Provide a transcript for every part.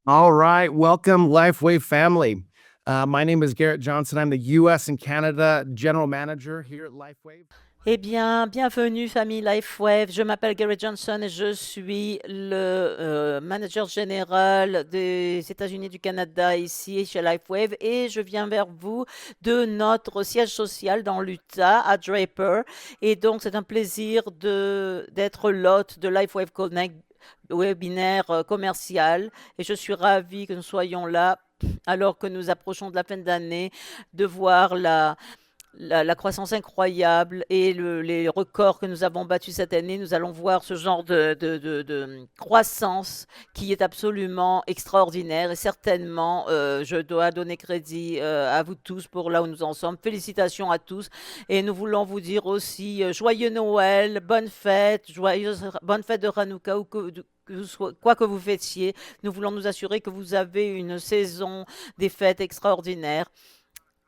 All right, welcome LifeWave family. My name is Garrett Johnson. I'm the US and Canada General Manager here at LifeWave. Eh bien, bienvenue famille LifeWave. Je m'appelle Gary Johnson et je suis le manager général des États-Unis du Canada ici chez LifeWave et je viens vers vous de notre siège social dans l'Utah à Draper. Et donc, c'est un plaisir d'être l'hôte de LifeWave Connect webinaire commercial et je suis ravie que nous soyons là alors que nous approchons de la fin d'année, de voir la croissance incroyable et les records que nous avons battus cette année. Nous allons voir ce genre de croissance qui est absolument extraordinaire et certainement, je dois donner crédit à vous tous pour là où nous en sommes. Félicitations à tous et nous voulons vous dire aussi joyeux Noël, bonne fête de Hanouka ou quoi que vous fêtiez. Nous voulons nous assurer que vous avez une saison des fêtes extraordinaire.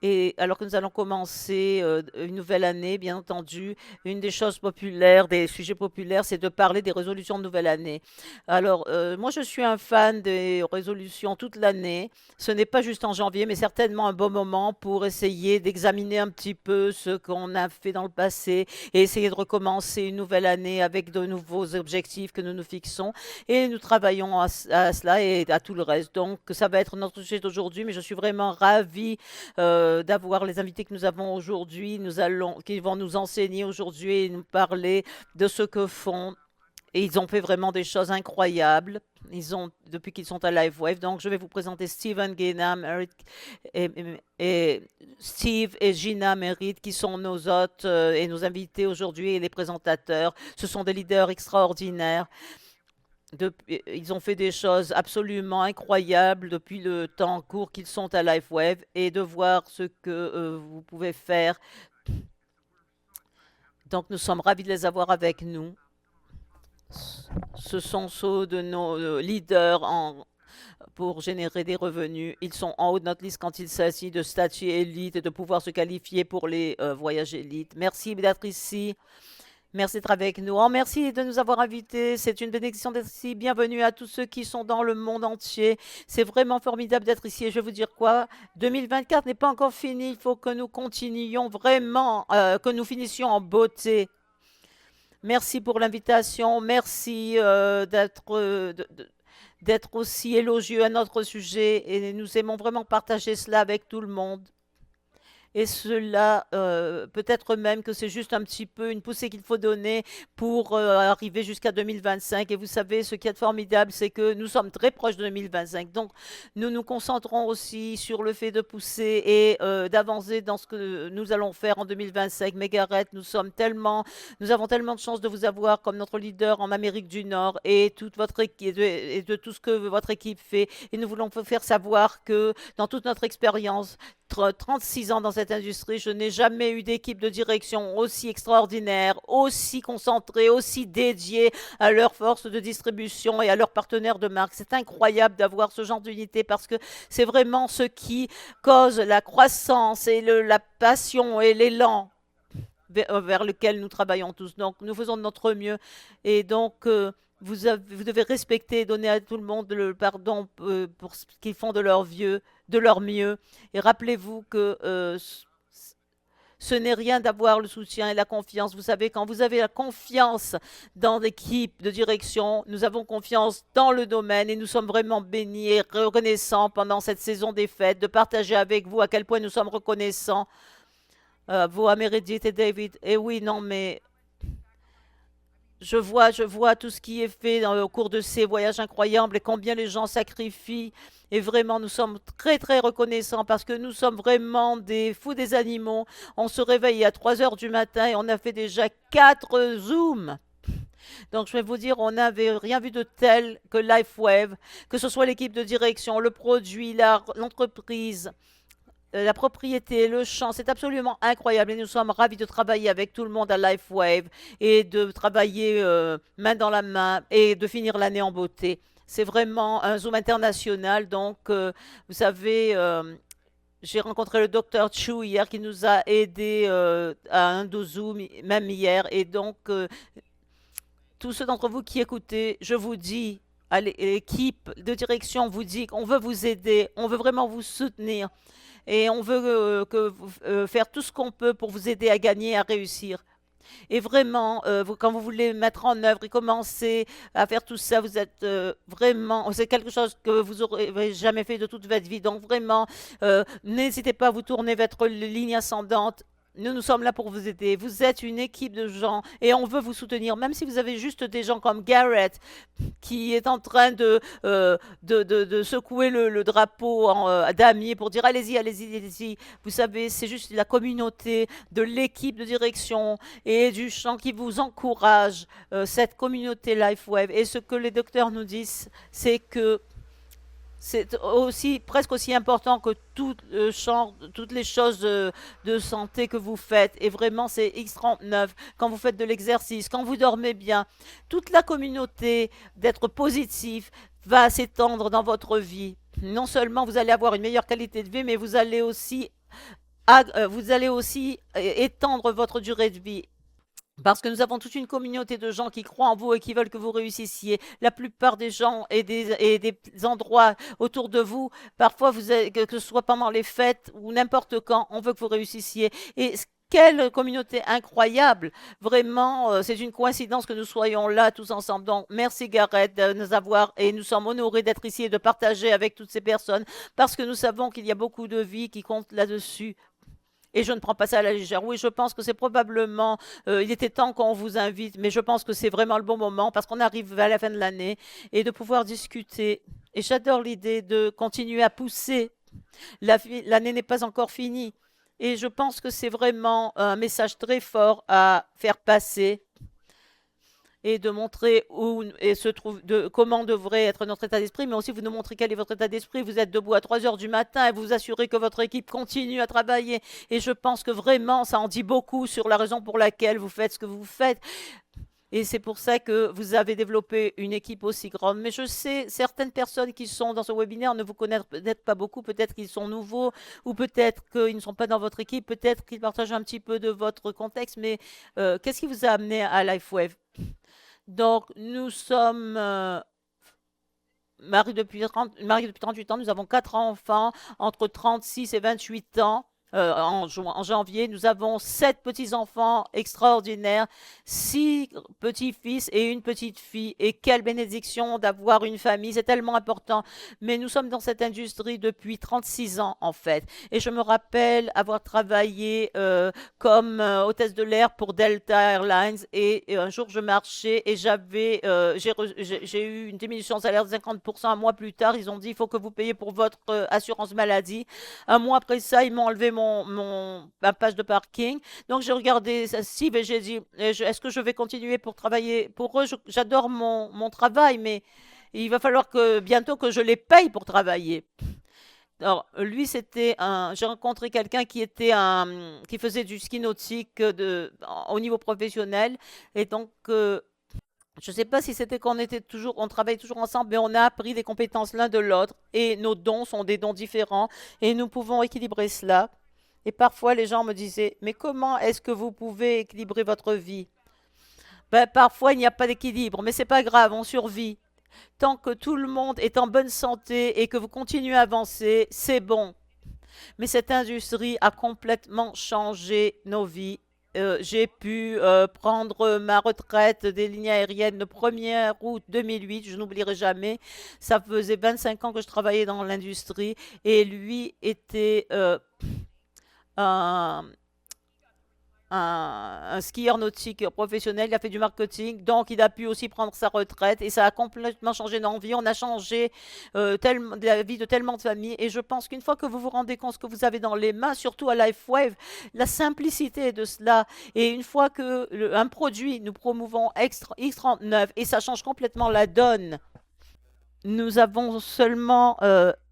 Et alors que nous allons commencer une nouvelle année, bien entendu, une des choses populaires, des sujets populaires, c'est de parler des résolutions de nouvelle année. Alors, moi, je suis un fan des résolutions toute l'année. Ce n'est pas juste en janvier, mais certainement un bon moment pour essayer d'examiner un petit peu ce qu'on a fait dans le passé et essayer de recommencer une nouvelle année avec de nouveaux objectifs que nous nous fixons. Et nous travaillons à cela et à tout le reste. Donc, ça va être notre sujet d'aujourd'hui, mais je suis vraiment ravie d'avoir les invités que nous avons aujourd'hui, qui vont nous enseigner aujourd'hui et nous parler de ce que font. Et ils ont fait vraiment des choses incroyables. Depuis qu'ils sont à LiveWave. Donc, je vais vous présenter Steven Gainham, et Steve et Gina Merritt, qui sont nos hôtes et nos invités aujourd'hui et les présentateurs. Ce sont des leaders extraordinaires. Ils ont fait des choses absolument incroyables depuis le temps court qu'ils sont à LifeWave et de voir ce que vous pouvez faire. Donc, nous sommes ravis de les avoir avec nous. Ce sont ceux de nos leaders pour générer des revenus. Ils sont en haut de notre liste quand il s'agit de statut élite et de pouvoir se qualifier pour les voyages élites. Merci d'être ici. Merci d'être avec nous. Oh, merci de nous avoir invités. C'est une bénédiction d'être ici. Bienvenue à tous ceux qui sont dans le monde entier. C'est vraiment formidable d'être ici. Et je vais vous dire quoi? 2024 n'est pas encore fini. Il faut que nous continuions vraiment, que nous finissions en beauté. Merci pour l'invitation. Merci d'être aussi élogieux à notre sujet. Et nous aimons vraiment partager cela avec tout le monde. Et cela, peut-être même que c'est juste un petit peu une poussée qu'il faut donner pour arriver jusqu'à 2025. Et vous savez, ce qui est formidable, c'est que nous sommes très proches de 2025. Donc, nous nous concentrons aussi sur le fait de pousser et d'avancer dans ce que nous allons faire en 2025. Megaret, nous avons tellement de chance de vous avoir comme notre leader en Amérique du Nord et toute votre équipe, et de tout ce que votre équipe fait. Et nous voulons vous faire savoir que dans toute notre expérience, 36 ans dans cette industrie, je n'ai jamais eu d'équipe de direction aussi extraordinaire, aussi concentrée, aussi dédiée à leur force de distribution et à leurs partenaires de marque. C'est incroyable d'avoir ce genre d'unité parce que c'est vraiment ce qui cause la croissance et la passion et l'élan vers lequel nous travaillons tous. Donc, nous faisons de notre mieux et donc vous devez respecter et donner à tout le monde le pardon pour ce qu'ils font de leur mieux. Et rappelez-vous que ce n'est rien d'avoir le soutien et la confiance. Vous savez, quand vous avez la confiance dans l'équipe de direction, nous avons confiance dans le domaine et nous sommes vraiment bénis et reconnaissants pendant cette saison des fêtes de partager avec vous à quel point nous sommes reconnaissants. Vous, Meredith et David. Et oui, non, mais je vois tout ce qui est fait au cours de ces voyages incroyables et combien les gens sacrifient. Et vraiment, nous sommes très, très reconnaissants parce que nous sommes vraiment des fous des animaux. On se réveille à 3 heures du matin et on a fait déjà 4 Zooms. Donc, je vais vous dire, on n'avait rien vu de tel que LifeWave, que ce soit l'équipe de direction, le produit, l'entreprise, la propriété, le champ, c'est absolument incroyable et nous sommes ravis de travailler avec tout le monde à LifeWave et de travailler main dans la main et de finir l'année en beauté. C'est vraiment un Zoom international, donc vous savez, j'ai rencontré le docteur Chu hier qui nous a aidés à un de Zoom, même hier, et donc tous ceux d'entre vous qui écoutez, je vous dis l'équipe de direction vous dit qu'on veut vous aider, on veut vraiment vous soutenir et on veut faire tout ce qu'on peut pour vous aider à gagner, à réussir. Et vraiment, quand vous voulez mettre en œuvre et commencer à faire tout ça, vous êtes vraiment, c'est quelque chose que vous aurez jamais fait de toute votre vie. Donc vraiment, n'hésitez pas à vous tourner vers votre ligne ascendante. Nous sommes là pour vous aider. Vous êtes une équipe de gens et on veut vous soutenir. Même si vous avez juste des gens comme Garrett qui est en train de secouer le drapeau damier pour dire allez-y, allez-y, allez-y. Vous savez, c'est juste la communauté de l'équipe de direction et du chant qui vous encourage, cette communauté LifeWave. Et ce que les docteurs nous disent, c'est que c'est aussi presque aussi important que tout champ, toutes les choses de santé que vous faites. Et vraiment, c'est X39, quand vous faites de l'exercice, quand vous dormez bien, toute la communauté d'être positif va s'étendre dans votre vie. Non seulement vous allez avoir une meilleure qualité de vie, mais vous allez aussi étendre votre durée de vie. Parce que nous avons toute une communauté de gens qui croient en vous et qui veulent que vous réussissiez. La plupart des gens et des endroits autour de vous, parfois que ce soit pendant les fêtes ou n'importe quand, on veut que vous réussissiez. Et quelle communauté incroyable! Vraiment, c'est une coïncidence que nous soyons là tous ensemble. Donc, merci Gareth de nous avoir et nous sommes honorés d'être ici et de partager avec toutes ces personnes parce que nous savons qu'il y a beaucoup de vies qui comptent là-dessus. Et je ne prends pas ça à la légère. Oui, je pense que c'est probablement, il était temps qu'on vous invite, mais je pense que c'est vraiment le bon moment parce qu'on arrive à la fin de l'année et de pouvoir discuter. Et j'adore l'idée de continuer à pousser. L'année n'est pas encore finie. Et je pense que c'est vraiment un message très fort à faire passer et de montrer où et se trouve, comment devrait être notre état d'esprit, mais aussi vous nous montrez quel est votre état d'esprit. Vous êtes debout à 3 heures du matin et vous vous assurez que votre équipe continue à travailler. Et je pense que vraiment, ça en dit beaucoup sur la raison pour laquelle vous faites ce que vous faites. Et c'est pour ça que vous avez développé une équipe aussi grande. Mais je sais, certaines personnes qui sont dans ce webinaire ne vous connaissent peut-être pas beaucoup, peut-être qu'ils sont nouveaux, ou peut-être qu'ils ne sont pas dans votre équipe, peut-être qu'ils partagent un petit peu de votre contexte. Mais qu'est-ce qui vous a amené à LifeWave? Donc, nous sommes mariés depuis 38 ans. Nous avons 4 enfants entre 36 et 28 ans. En janvier, nous avons 7 petits-enfants extraordinaires, 6 petits-fils et une petite fille. Et quelle bénédiction d'avoir une famille, c'est tellement important. Mais nous sommes dans cette industrie depuis 36 ans en fait. Et je me rappelle avoir travaillé comme hôtesse de l'air pour Delta Airlines. Et un jour, je marchais et j'ai eu une diminution de salaire de 50%. Un mois plus tard, ils ont dit, il faut que vous payiez pour votre assurance maladie. Un mois après ça, ils m'ont enlevé ma page de parking. Donc, j'ai regardé Steve et j'ai dit, est-ce que je vais continuer pour travailler pour eux? J'adore mon travail, mais il va falloir que bientôt que je les paye pour travailler. Alors, lui, j'ai rencontré quelqu'un qui faisait du ski nautique au niveau professionnel. Et donc, je ne sais pas si c'était on travaille toujours ensemble, mais on a appris des compétences l'un de l'autre et nos dons sont des dons différents et nous pouvons équilibrer cela. Et parfois, les gens me disaient, mais comment est-ce que vous pouvez équilibrer votre vie? Ben, parfois, il n'y a pas d'équilibre, mais c'est pas grave, on survit. Tant que tout le monde est en bonne santé et que vous continuez à avancer, c'est bon. Mais cette industrie a complètement changé nos vies. J'ai pu prendre ma retraite des lignes aériennes le 1er août 2008, je n'oublierai jamais. Ça faisait 25 ans que je travaillais dans l'industrie et lui était un, un skieur nautique professionnel, il a fait du marketing, donc il a pu aussi prendre sa retraite et ça a complètement changé nos vies. On a changé la vie de tellement de familles et je pense qu'une fois que vous vous rendez compte ce que vous avez dans les mains, surtout à LifeWave, la simplicité de cela et une fois que un produit, nous promouvons X39 et ça change complètement la donne. Nous avons seulement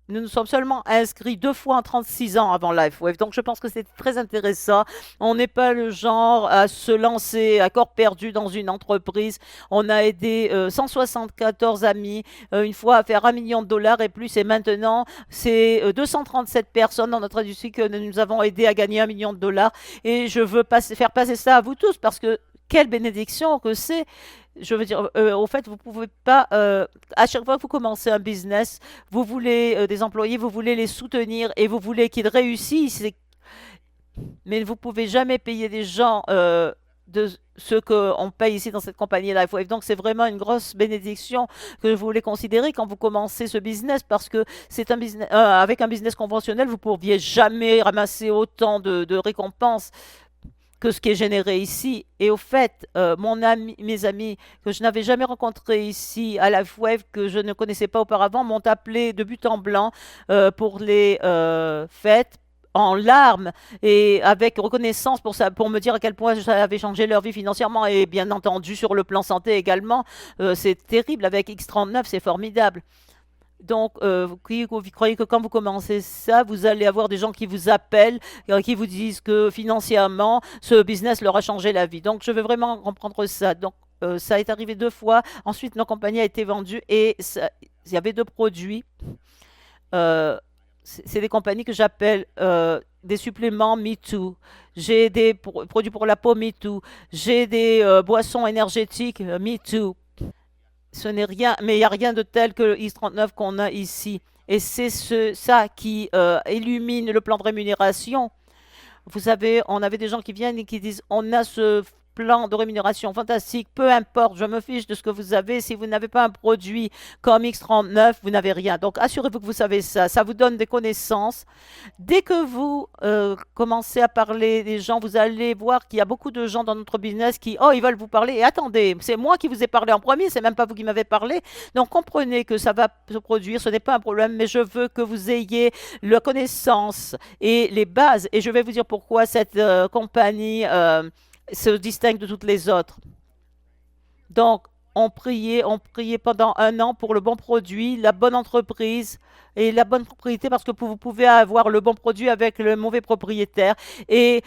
nous nous sommes seulement inscrits 2 fois en 36 ans avant LifeWave. Donc, je pense que c'est très intéressant. On n'est pas le genre à se lancer à corps perdu dans une entreprise. On a aidé 174 amis une fois à faire 1 million de dollars et plus. Et maintenant, c'est 237 personnes dans notre industrie que nous avons aidé à gagner 1 million de dollars. Et je veux faire passer ça à vous tous parce que quelle bénédiction que c'est Je veux dire, au fait, vous pouvez pas, à chaque fois que vous commencez un business, vous voulez des employés, vous voulez les soutenir et vous voulez qu'ils réussissent, mais vous pouvez jamais payer des gens de ce qu'on paye ici dans cette compagnie LifeWave. Donc, c'est vraiment une grosse bénédiction que vous voulez considérer quand vous commencez ce business parce que c'est un business, avec un business conventionnel, vous ne pourriez jamais ramasser autant de récompenses que ce qui est généré ici. Et au fait, mes amis que je n'avais jamais rencontrés ici à LifeWave, que je ne connaissais pas auparavant, m'ont appelé de but en blanc pour les fêtes en larmes et avec reconnaissance pour ça, pour me dire à quel point ça avait changé leur vie financièrement et bien entendu sur le plan santé également. C'est terrible avec X39, c'est formidable. Donc, vous croyez que quand vous commencez ça, vous allez avoir des gens qui vous appellent, qui vous disent que financièrement, ce business leur a changé la vie. Donc, je veux vraiment comprendre ça. Donc, ça est arrivé 2 fois. Ensuite, notre compagnie a été vendue et il y avait 2 produits. Euh, c'est des compagnies que j'appelle des suppléments MeToo. J'ai des produits pour la peau MeToo. J'ai des boissons énergétiques MeToo. Ce n'est rien, mais il n'y a rien de tel que le X39 qu'on a ici. Et c'est ça qui illumine le plan de rémunération. Vous savez, on avait des gens qui viennent et qui disent, on a ce plan de rémunération fantastique, peu importe, je me fiche de ce que vous avez. Si vous n'avez pas un produit comme X39, vous n'avez rien. Donc, assurez-vous que vous savez ça. Ça vous donne des connaissances. Dès que vous commencez à parler des gens, vous allez voir qu'il y a beaucoup de gens dans notre business qui, oh, ils veulent vous parler. Et attendez, c'est moi qui vous ai parlé en premier, c'est même pas vous qui m'avez parlé. Donc, comprenez que ça va se produire, ce n'est pas un problème, mais je veux que vous ayez la connaissance et les bases. Et je vais vous dire pourquoi cette compagnie se distingue de toutes les autres. Donc, on priait pendant un an pour le bon produit, la bonne entreprise et la bonne propriété parce que vous pouvez avoir le bon produit avec le mauvais propriétaire. Et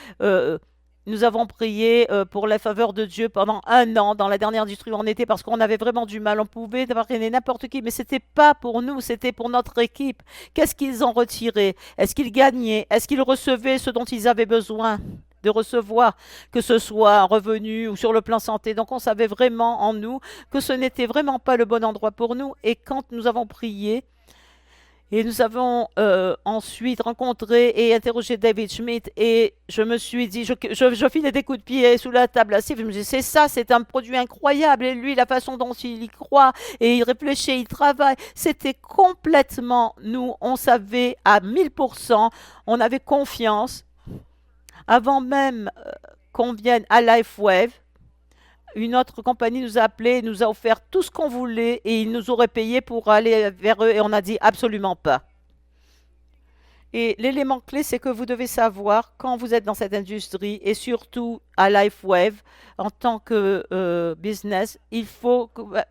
nous avons prié pour la faveur de Dieu pendant un an dans la dernière industrie où on était parce qu'on avait vraiment du mal. On pouvait parrainer n'importe qui, mais c'était pas pour nous, c'était pour notre équipe. Qu'est-ce qu'ils ont retiré? Est-ce qu'ils gagnaient? Est-ce qu'ils recevaient ce dont ils avaient besoin de recevoir, que ce soit un revenu ou sur le plan santé. Donc on savait vraiment en nous que ce n'était vraiment pas le bon endroit pour nous. Et quand nous avons prié, et nous avons ensuite rencontré et interrogé David Schmidt et je me suis dit, je filais des coups de pied sous la table assise, je me dis, c'est ça, c'est un produit incroyable. Et lui, la façon dont il y croit et il réfléchit, il travaille, c'était complètement nous. On savait à 1000%, on avait confiance. Avant même qu'on vienne à LifeWave, une autre compagnie nous a appelé, nous a offert tout ce qu'on voulait et ils nous auraient payé pour aller vers eux et on a dit absolument pas. Et l'élément clé, c'est que vous devez savoir quand vous êtes dans cette industrie et surtout à LifeWave, en tant que business, il faut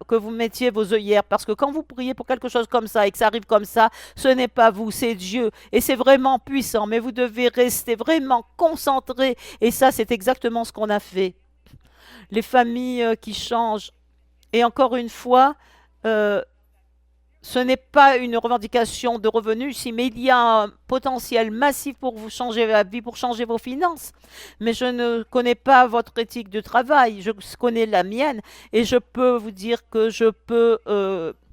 que vous mettiez vos œillères parce que quand vous priez pour quelque chose comme ça et que ça arrive comme ça, ce n'est pas vous, c'est Dieu. Et c'est vraiment puissant, mais vous devez rester vraiment concentré. Et ça, c'est exactement ce qu'on a fait. Les familles qui changent. Et encore une fois, euh, ce n'est pas une revendication de revenus ici, mais il y a un potentiel massif pour vous changer la vie, pour changer vos finances. Mais je ne connais pas votre éthique de travail, je connais la mienne et je peux vous dire que je peux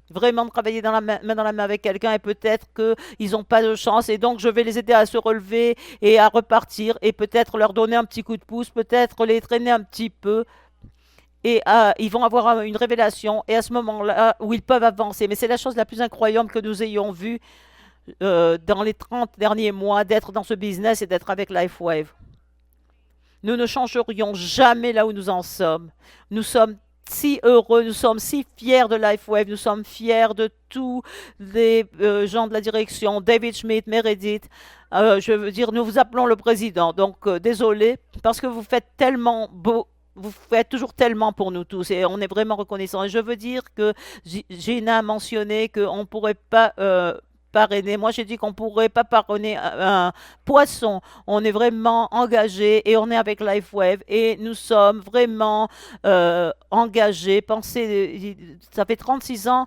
vraiment travailler dans la main dans la main avec quelqu'un et peut-être qu'ils n'ont pas de chance et donc je vais les aider à se relever et à repartir et peut-être leur donner un petit coup de pouce, peut-être les traîner un petit peu et ils vont avoir une révélation et à ce moment-là où ils peuvent avancer. Mais c'est la chose la plus incroyable que nous ayons vue dans les 30 derniers mois d'être dans ce business et d'être avec LifeWave. Nous ne changerions jamais là où nous en sommes. Nous sommes si heureux, nous sommes si fiers de LifeWave, nous sommes fiers de tous les gens de la direction, David Schmidt, Meredith. Je veux dire, nous vous appelons le président. Donc, désolé, parce que vous faites tellement beau, vous faites toujours tellement pour nous tous et on est vraiment reconnaissants. Et je veux dire que Gina a mentionné qu'on ne pourrait pas parrainer. Moi, j'ai dit qu'on ne pourrait pas parrainer un poisson. On est vraiment engagé et on est avec LifeWave et nous sommes vraiment engagés. Pensez, ça fait 36 ans.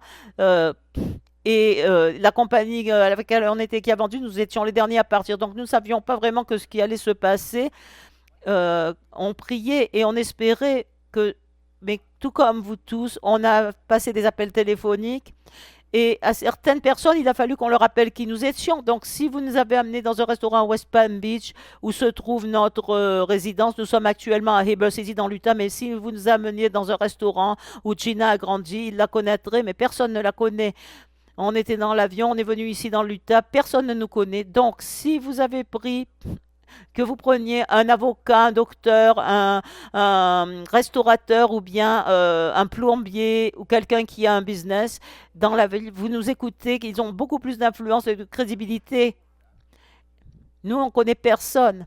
Et la compagnie avec laquelle on était qui a vendu, nous étions les derniers à partir. Donc nous ne savions pas vraiment ce qui allait se passer. On priait et on espérait que mais tout comme vous tous, on a passé des appels téléphoniques et à certaines personnes, il a fallu qu'on leur rappelle qui nous étions. Donc, si vous nous avez amenés dans un restaurant à West Palm Beach où se trouve notre résidence, nous sommes actuellement à Heber City dans l'Utah, mais si vous nous ameniez dans un restaurant où Gina a grandi, il la connaîtrait, mais personne ne la connaît. On était dans l'avion, on est venu ici dans l'Utah, personne ne nous connaît. Donc, si vous avez pris que vous preniez un avocat, un docteur, un restaurateur ou bien un plombier ou quelqu'un qui a un business dans la ville, vous nous écoutez, qu'ils ont beaucoup plus d'influence et de crédibilité. Nous, on connaît personne.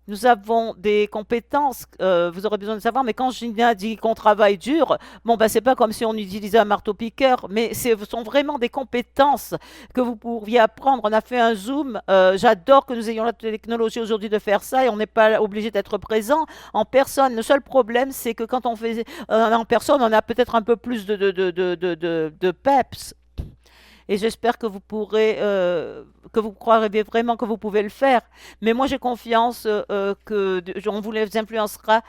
Nous avons des compétences, vous aurez besoin de savoir, mais quand Gina dit qu'on travaille dur, bon, ben, c'est pas comme si on utilisait un marteau-piqueur, mais ce sont vraiment des compétences que vous pourriez apprendre. On a fait un Zoom, j'adore que nous ayons la technologie aujourd'hui de faire ça et on n'est pas obligé d'être présent en personne. Le seul problème, c'est que quand on fait en personne, on a peut-être un peu plus de peps. Et j'espère que vous pourrez, que vous croirez vraiment que vous pouvez le faire. Mais moi, j'ai confiance on vous les influencera.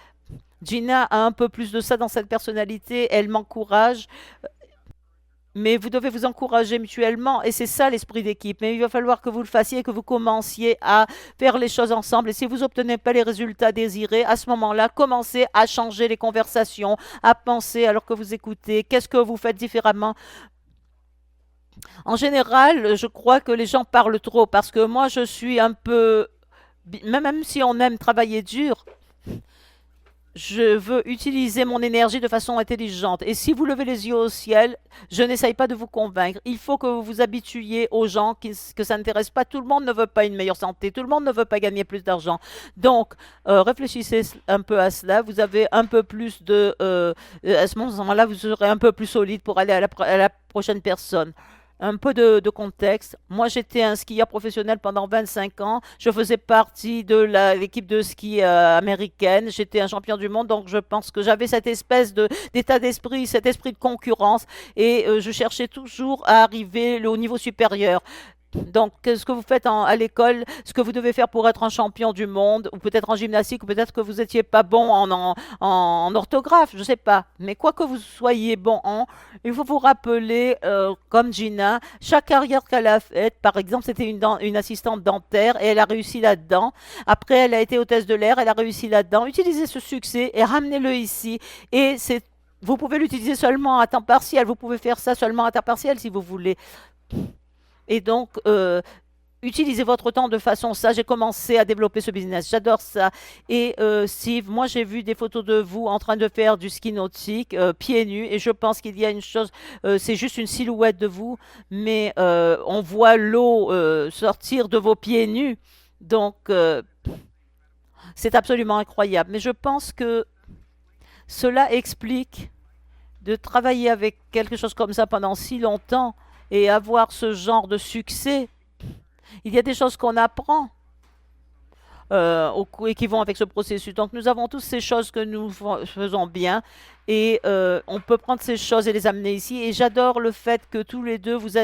Gina a un peu plus de ça dans cette personnalité. Elle m'encourage. Mais vous devez vous encourager mutuellement. Et c'est ça l'esprit d'équipe. Mais il va falloir que vous le fassiez, que vous commenciez à faire les choses ensemble. Et si vous n'obtenez pas les résultats désirés, à ce moment-là, commencez à changer les conversations, à penser alors que vous écoutez. Qu'est-ce que vous faites différemment? En général, je crois que les gens parlent trop parce que moi, je suis un peu, même si on aime travailler dur, je veux utiliser mon énergie de façon intelligente. Et si vous levez les yeux au ciel, je n'essaye pas de vous convaincre. Il faut que vous vous habituiez aux gens que ça n'intéresse pas. Tout le monde ne veut pas une meilleure santé. Tout le monde ne veut pas gagner plus d'argent. Donc, réfléchissez un peu à cela. Vous avez un peu plus à ce moment-là, vous serez un peu plus solide pour aller à la prochaine personne. Un peu de contexte. Moi, j'étais un skieur professionnel pendant 25 ans. Je faisais partie de l'équipe de ski américaine. J'étais un champion du monde, donc je pense que j'avais cette espèce d'état d'esprit, cet esprit de concurrence, et je cherchais toujours à arriver au niveau supérieur. Donc, ce que vous faites à l'école, ce que vous devez faire pour être un champion du monde, ou peut-être en gymnastique, ou peut-être que vous n'étiez pas bon en orthographe, je ne sais pas. Mais quoi que vous soyez bon il faut vous rappeler, comme Gina, chaque carrière qu'elle a faite, par exemple, c'était une assistante dentaire et elle a réussi là-dedans. Après, elle a été hôtesse de l'air, elle a réussi là-dedans. Utilisez ce succès et ramenez-le ici. Et vous pouvez l'utiliser seulement à temps partiel. Vous pouvez faire ça seulement à temps partiel si vous voulez. Et donc, utilisez votre temps de façon ça. J'ai commencé à développer ce business. J'adore ça. Et Steve, moi, j'ai vu des photos de vous en train de faire du ski nautique, pieds nus. Et je pense qu'il y a une chose, c'est juste une silhouette de vous, mais on voit l'eau sortir de vos pieds nus. Donc, c'est absolument incroyable. Mais je pense que cela explique de travailler avec quelque chose comme ça pendant si longtemps et avoir ce genre de succès. Il y a des choses qu'on apprend et qui vont avec ce processus. Donc nous avons tous ces choses que nous faisons bien et on peut prendre ces choses et les amener ici. Et j'adore le fait que tous les deux, vous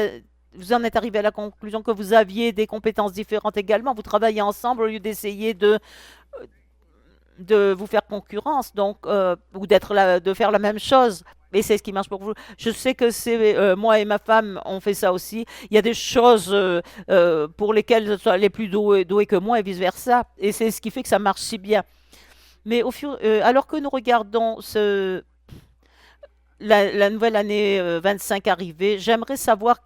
en êtes arrivés à la conclusion que vous aviez des compétences différentes également. Vous travaillez ensemble au lieu d'essayer de vous faire concurrence, donc ou de faire la même chose. Et c'est ce qui marche pour vous. Je sais que c'est moi et ma femme on fait ça aussi. Il y a des choses pour lesquelles je suis les plus doués que moi et vice versa. Et c'est ce qui fait que ça marche si bien. Mais alors que nous regardons la nouvelle année 25 arriver, j'aimerais savoir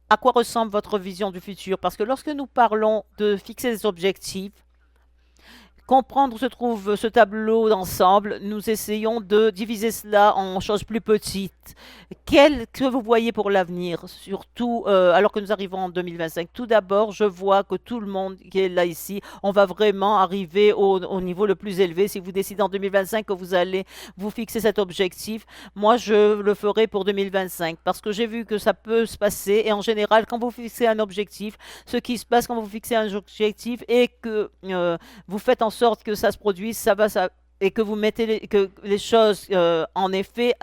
à quoi ressemble votre vision du futur. Parce que lorsque nous parlons de fixer des objectifs, comprendre où se trouve ce tableau d'ensemble, nous essayons de diviser cela en choses plus petites. Quel que vous voyez pour l'avenir, surtout alors que nous arrivons en 2025? Tout d'abord, je vois que tout le monde qui est là ici, on va vraiment arriver au niveau le plus élevé. Si vous décidez en 2025 que vous allez vous fixer cet objectif, moi je le ferai pour 2025 parce que j'ai vu que ça peut se passer et en général, quand vous fixez un objectif, ce qui se passe quand vous fixez un objectif est que vous faites en sorte que ça se produise, et que vous mettez que les choses en effet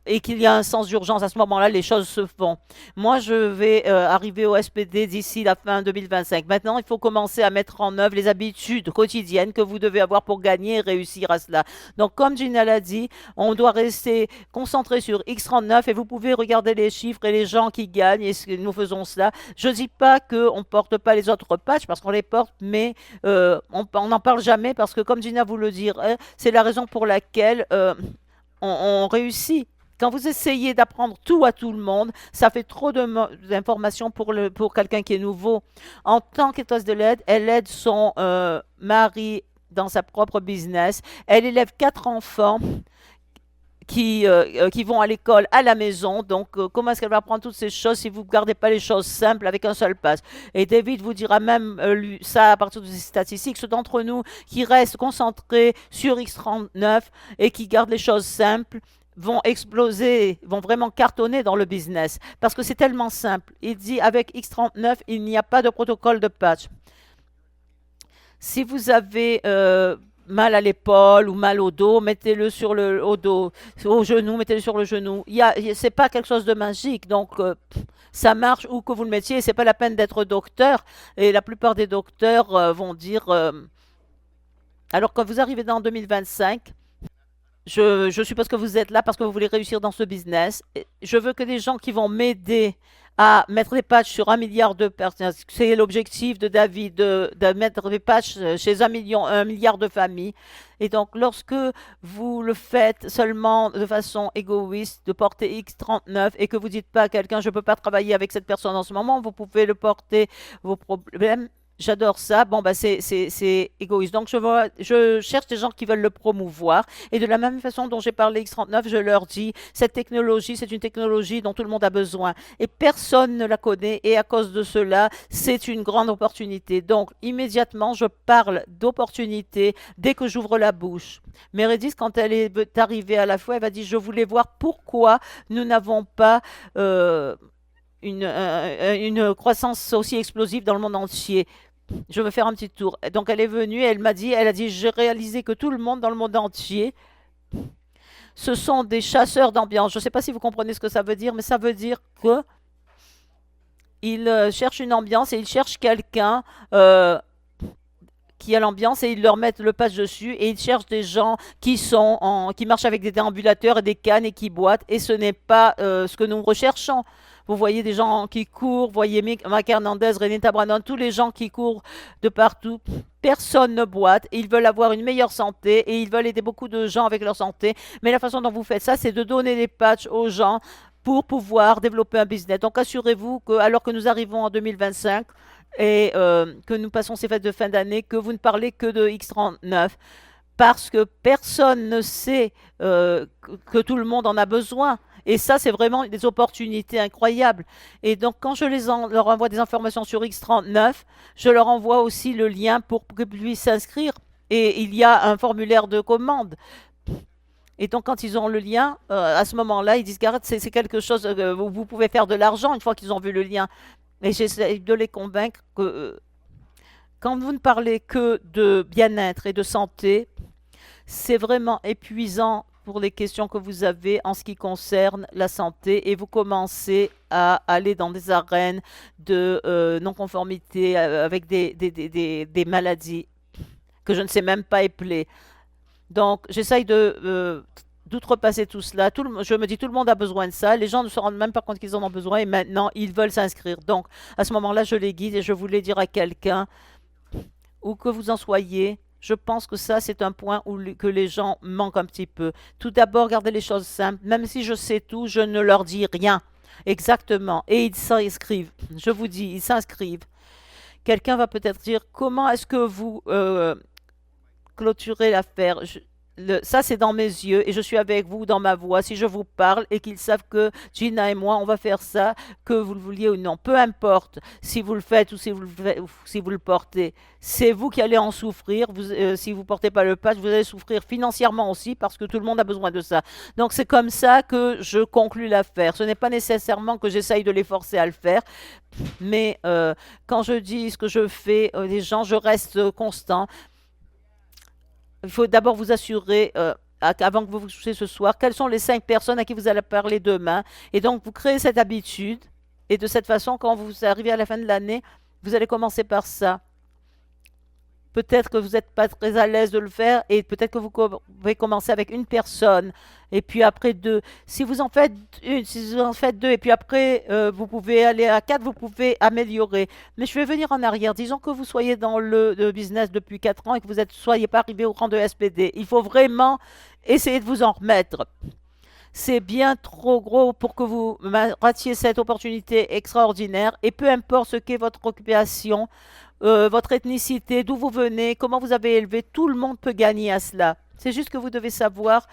et qu'il y a un sens d'urgence, à ce moment-là, les choses se font. Moi, je vais arriver au SPD d'ici la fin 2025. Maintenant, il faut commencer à mettre en œuvre les habitudes quotidiennes que vous devez avoir pour gagner et réussir à cela. Donc, comme Gina l'a dit, on doit rester concentré sur X39 et vous pouvez regarder les chiffres et les gens qui gagnent et nous faisons cela. Je ne dis pas qu'on ne porte pas les autres patchs parce qu'on les porte, mais on n'en parle jamais parce que, comme Gina vous le dit, c'est la raison pour laquelle on réussit. Quand vous essayez d'apprendre tout à tout le monde, ça fait trop d'informations pour quelqu'un qui est nouveau. En tant qu'étoise de l'aide, elle aide son mari dans sa propre business. Elle élève 4 enfants qui vont à l'école à la maison. Donc, comment est-ce qu'elle va apprendre toutes ces choses si vous ne gardez pas les choses simples avec un seul pass? Et David vous dira même ça à partir de ces statistiques. Ceux d'entre nous qui restent concentrés sur X39 et qui gardent les choses simples vont exploser, vont vraiment cartonner dans le business. Parce que c'est tellement simple. Il dit, avec X39, il n'y a pas de protocole de patch. Si vous avez mal à l'épaule ou mal au dos, mettez-le sur au dos, au genou, mettez-le sur le genou. C'est pas quelque chose de magique, donc ça marche où que vous le mettiez. C'est pas la peine d'être docteur. Et la plupart des docteurs vont dire. Alors quand vous arrivez dans 2025, je suppose que vous êtes là parce que vous voulez réussir dans ce business. Je veux que des gens qui vont m'aider à mettre des patchs sur 1 milliard de personnes. C'est l'objectif de David, de mettre des patchs chez 1 milliard de familles. Et donc, lorsque vous le faites seulement de façon égoïste, de porter X39 et que vous dites pas à quelqu'un, je ne peux pas travailler avec cette personne en ce moment, vous pouvez le porter vos problèmes. J'adore ça. Bon, bah, c'est égoïste. Donc, je cherche des gens qui veulent le promouvoir. Et de la même façon dont j'ai parlé X39, je leur dis, cette technologie, c'est une technologie dont tout le monde a besoin. Et personne ne la connaît. Et à cause de cela, c'est une grande opportunité. Donc, immédiatement, je parle d'opportunité dès que j'ouvre la bouche. Meredith, quand elle est arrivée à la fois, elle va dire, je voulais voir pourquoi nous n'avons pas une croissance aussi explosive dans le monde entier. Je veux faire un petit tour. Donc elle est venue, elle a dit, j'ai réalisé que tout le monde dans le monde entier, ce sont des chasseurs d'ambiance. Je ne sais pas si vous comprenez ce que ça veut dire, mais ça veut dire que ils cherchent une ambiance et ils cherchent quelqu'un qui a l'ambiance et ils leur mettent le patch dessus et ils cherchent des gens qui marchent avec des déambulateurs et des cannes et qui boitent et ce n'est pas ce que nous recherchons. Vous voyez des gens qui courent, vous voyez Mac Hernandez, Renita Brandon, tous les gens qui courent de partout. Personne ne boite, ils veulent avoir une meilleure santé et ils veulent aider beaucoup de gens avec leur santé. Mais la façon dont vous faites ça, c'est de donner des patchs aux gens pour pouvoir développer un business. Donc assurez-vous que, alors que nous arrivons en 2025 et que nous passons ces fêtes de fin d'année, que vous ne parlez que de X39 parce que personne ne sait que tout le monde en a besoin. Et ça, c'est vraiment des opportunités incroyables. Et donc, quand leur envoie des informations sur X39, je leur envoie aussi le lien pour qu'ils puissent s'inscrire. Et il y a un formulaire de commande. Et donc, quand ils ont le lien, à ce moment-là, ils disent, Gareth, c'est quelque chose où vous pouvez faire de l'argent une fois qu'ils ont vu le lien. Et j'essaie de les convaincre que quand vous ne parlez que de bien-être et de santé, c'est vraiment épuisant pour les questions que vous avez en ce qui concerne la santé et vous commencez à aller dans des arènes de non-conformité avec des maladies que je ne sais même pas épeler. Donc, j'essaye d'outrepasser tout cela. Je me dis, tout le monde a besoin de ça. Les gens ne se rendent même pas compte qu'ils en ont besoin et maintenant, ils veulent s'inscrire. Donc, à ce moment-là, je les guide et je voulais dire à quelqu'un, où que vous en soyez, je pense que ça, c'est un point que les gens manquent un petit peu. Tout d'abord, gardez les choses simples. Même si je sais tout, je ne leur dis rien. Exactement. Et ils s'inscrivent. Je vous dis, ils s'inscrivent. Quelqu'un va peut-être dire, comment est-ce que vous clôturez l'affaire? Ça, c'est dans mes yeux et je suis avec vous dans ma voix. Si je vous parle et qu'ils savent que Gina et moi, on va faire ça, que vous le vouliez ou non. Peu importe si vous le faites ou si vous le portez. C'est vous qui allez en souffrir. Si vous ne portez pas le patch, vous allez souffrir financièrement aussi parce que tout le monde a besoin de ça. Donc, c'est comme ça que je conclus l'affaire. Ce n'est pas nécessairement que j'essaye de les forcer à le faire, mais quand je dis ce que je fais, les gens, je reste constant. Il faut d'abord vous assurer avant que vous vous couchiez ce soir, quelles sont les 5 personnes à qui vous allez parler demain. Et donc, vous créez cette habitude. Et de cette façon, quand vous arrivez à la fin de l'année, vous allez commencer par ça. Peut-être que vous n'êtes pas très à l'aise de le faire et peut-être que vous pouvez commencer avec une personne et puis après deux. Si vous en faites une, si vous en faites deux et puis après vous pouvez aller à quatre, vous pouvez améliorer. Mais je vais venir en arrière. Disons que vous soyez dans le business depuis 4 ans et que vous ne soyez pas arrivé au rang de SPD. Il faut vraiment essayer de vous en remettre. C'est bien trop gros pour que vous ratiez cette opportunité extraordinaire. Et peu importe ce qu'est votre occupation, votre ethnicité, d'où vous venez, comment vous avez élevé, tout le monde peut gagner à cela. C'est juste que vous devez savoir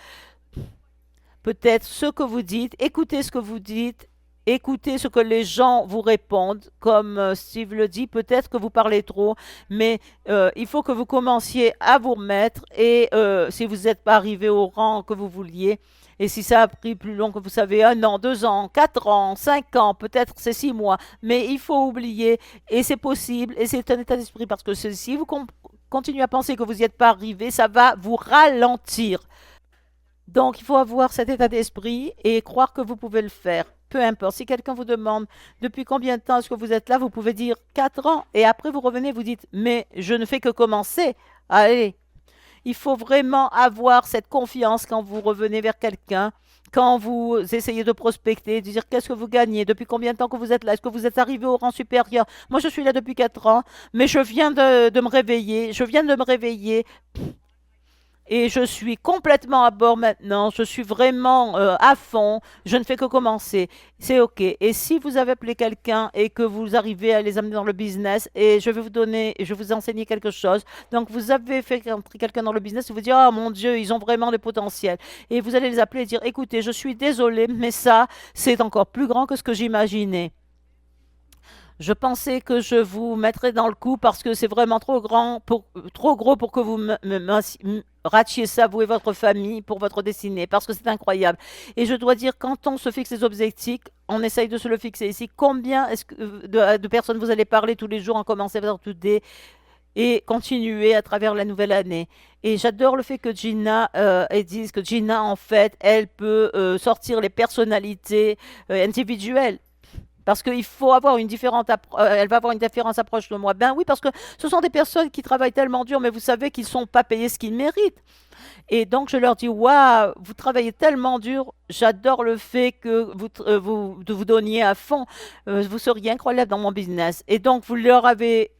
peut-être ce que vous dites, écoutez ce que vous dites, écoutez ce que les gens vous répondent. Comme Steve le dit, peut-être que vous parlez trop, mais il faut que vous commenciez à vous remettre et si vous n'êtes pas arrivé au rang que vous vouliez, et si ça a pris plus long que vous savez, 1 an, 2 ans, 4 ans, 5 ans, peut-être c'est 6 mois, mais il faut oublier, et c'est possible, et c'est un état d'esprit, parce que si vous continuez à penser que vous n'y êtes pas arrivé, ça va vous ralentir. Donc, il faut avoir cet état d'esprit et croire que vous pouvez le faire. Peu importe. Si quelqu'un vous demande depuis combien de temps est-ce que vous êtes là, vous pouvez dire 4 ans. Et après, vous revenez, vous dites, mais je ne fais que commencer. Allez, il faut vraiment avoir cette confiance quand vous revenez vers quelqu'un, quand vous essayez de prospecter, de dire qu'est-ce que vous gagnez, depuis combien de temps que vous êtes là, est-ce que vous êtes arrivé au rang supérieur. Moi, je suis là depuis 4 ans, mais je viens de me réveiller, je viens de me réveiller. Et je suis complètement à bord maintenant. Je suis vraiment à fond. Je ne fais que commencer. C'est OK. Et si vous avez appelé quelqu'un et que vous arrivez à les amener dans le business, et je vais vous donner, je vais vous enseigner quelque chose. Donc, vous avez fait entrer quelqu'un dans le business et vous dites, oh mon Dieu, ils ont vraiment le potentiel. Et vous allez les appeler et dire, écoutez, je suis désolé, mais ça, c'est encore plus grand que ce que j'imaginais. Je pensais que je vous mettrais dans le coup parce que c'est vraiment trop grand, trop gros pour que vous ratiez ça, vous et votre famille, pour votre destinée, parce que c'est incroyable. Et je dois dire, quand on se fixe des objectifs, on essaye de se le fixer ici. Combien est-ce que de personnes vous allez parler tous les jours en commençant par today et continuer à travers la nouvelle année. Et j'adore le fait que Gina, elle dise que Gina, en fait, elle peut sortir les personnalités individuelles. Parce qu'il faut avoir une elle va avoir une différente approche de moi. Ben oui, parce que ce sont des personnes qui travaillent tellement dur, mais vous savez qu'ils ne sont pas payés ce qu'ils méritent. Et donc je leur dis, waouh, vous travaillez tellement dur. J'adore le fait que vous donniez à fond. Vous seriez incroyable dans mon business. Et donc vous leur avez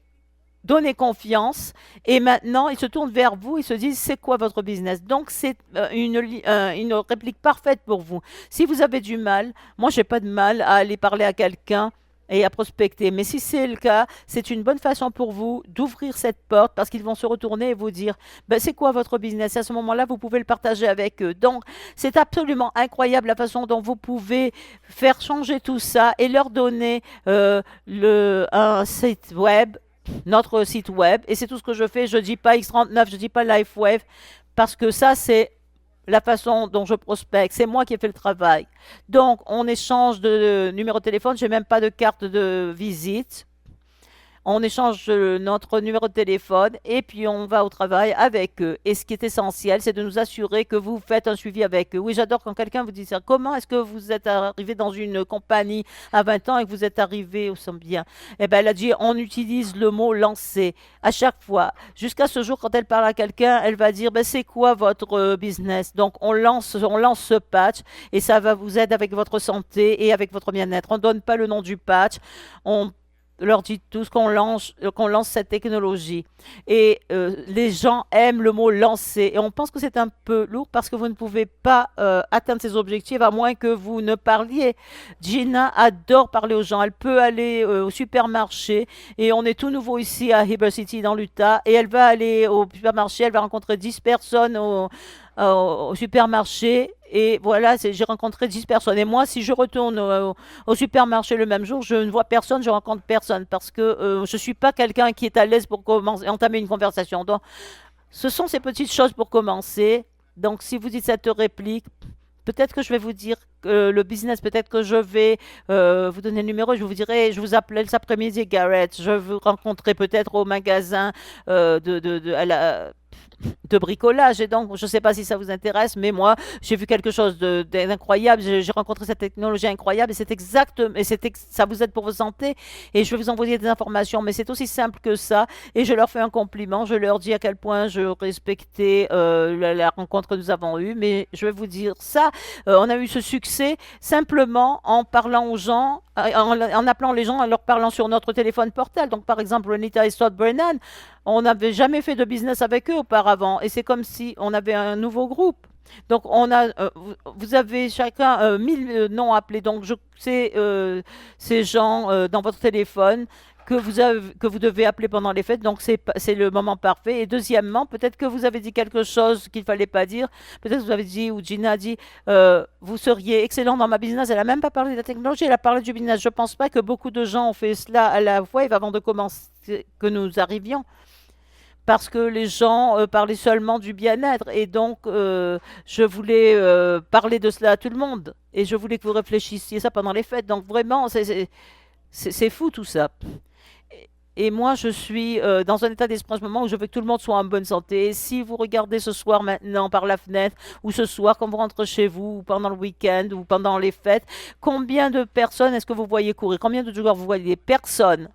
donné confiance et maintenant ils se tournent vers vous, ils se disent c'est quoi votre business. Donc c'est une réplique parfaite pour vous. Si vous avez du mal, moi j'ai pas de mal à aller parler à quelqu'un et à prospecter, mais si c'est le cas, c'est une bonne façon pour vous d'ouvrir cette porte parce qu'ils vont se retourner et vous dire ben, c'est quoi votre business. Et à ce moment-là, vous pouvez le partager avec eux. Donc c'est absolument incroyable la façon dont vous pouvez faire changer tout ça et leur donner un site web, notre site web, et c'est tout ce que je fais. Je dis pas X39, je dis pas LifeWave, parce que ça, c'est la façon dont je prospecte. C'est moi qui ai fait le travail. Donc, on échange de numéro de téléphone. J'ai même pas de carte de visite. On échange notre numéro de téléphone et puis on va au travail avec eux. Et ce qui est essentiel, c'est de nous assurer que vous faites un suivi avec eux. Oui, j'adore quand quelqu'un vous dit ça. Comment est-ce que vous êtes arrivé dans une compagnie à 20 ans et que vous êtes arrivé au bien? Eh bien, elle a dit, on utilise le mot lancer à chaque fois. Jusqu'à ce jour, quand elle parle à quelqu'un, elle va dire, ben, c'est quoi votre business? Donc, on lance ce patch et ça va vous aider avec votre santé et avec votre bien-être. On ne donne pas le nom du patch. On leur dit tous qu'on lance cette technologie. Et les gens aiment le mot lancer. Et on pense que c'est un peu lourd parce que vous ne pouvez pas atteindre ces objectifs à moins que vous ne parliez. Gina adore parler aux gens. Elle peut aller au supermarché. Et on est tout nouveau ici à Heber City dans l'Utah. Et elle va aller au supermarché. Elle va rencontrer 10 personnes au supermarché. Et voilà, j'ai rencontré 10 personnes. Et moi, si je retourne au supermarché le même jour, je ne vois personne, je rencontre personne. Parce que je ne suis pas quelqu'un qui est à l'aise pour entamer une conversation. Donc, ce sont ces petites choses pour commencer. Donc, si vous dites cette réplique, peut-être que je vais vous dire le business, peut-être que je vais vous donner le numéro, je vous dirai, je vous appelais cet après-midi, Garrett, je vous rencontrer peut-être au magasin de bricolage. Et donc, je ne sais pas si ça vous intéresse, mais moi, j'ai vu quelque chose d'incroyable. J'ai rencontré cette technologie incroyable et c'est exact, ça vous aide pour vos santé. Et je vais vous envoyer des informations, mais c'est aussi simple que ça. Et je leur fais un compliment. Je leur dis à quel point je respectais la rencontre que nous avons eue. Mais je vais vous dire ça. On a eu ce succès simplement en parlant aux gens, en appelant les gens, en leur parlant sur notre téléphone portable. Donc, par exemple, Renita et Todd Brennan, on n'avait jamais fait de business avec eux auparavant et c'est comme si on avait un nouveau groupe. Donc, vous avez chacun 1000 noms appelés. Donc, c'est ces gens dans votre téléphone que vous devez appeler pendant les fêtes. Donc, c'est le moment parfait. Et deuxièmement, peut-être que vous avez dit quelque chose qu'il ne fallait pas dire. Peut-être que vous avez dit, ou Gina a dit, vous seriez excellent dans ma business. Elle n'a même pas parlé de la technologie, elle a parlé du business. Je ne pense pas que beaucoup de gens ont fait cela à la Wave avant de commencer, que nous arrivions parce que les gens parlaient seulement du bien-être. Et donc, je voulais parler de cela à tout le monde. Et je voulais que vous réfléchissiez ça pendant les fêtes. Donc, vraiment, c'est fou tout ça. Et moi, je suis dans un état d'esprit en ce moment où je veux que tout le monde soit en bonne santé. Et si vous regardez ce soir maintenant par la fenêtre, ou ce soir quand vous rentrez chez vous, ou pendant le week-end, ou pendant les fêtes, combien de personnes est-ce que vous voyez courir? Combien de joueurs vous voyez? Personne.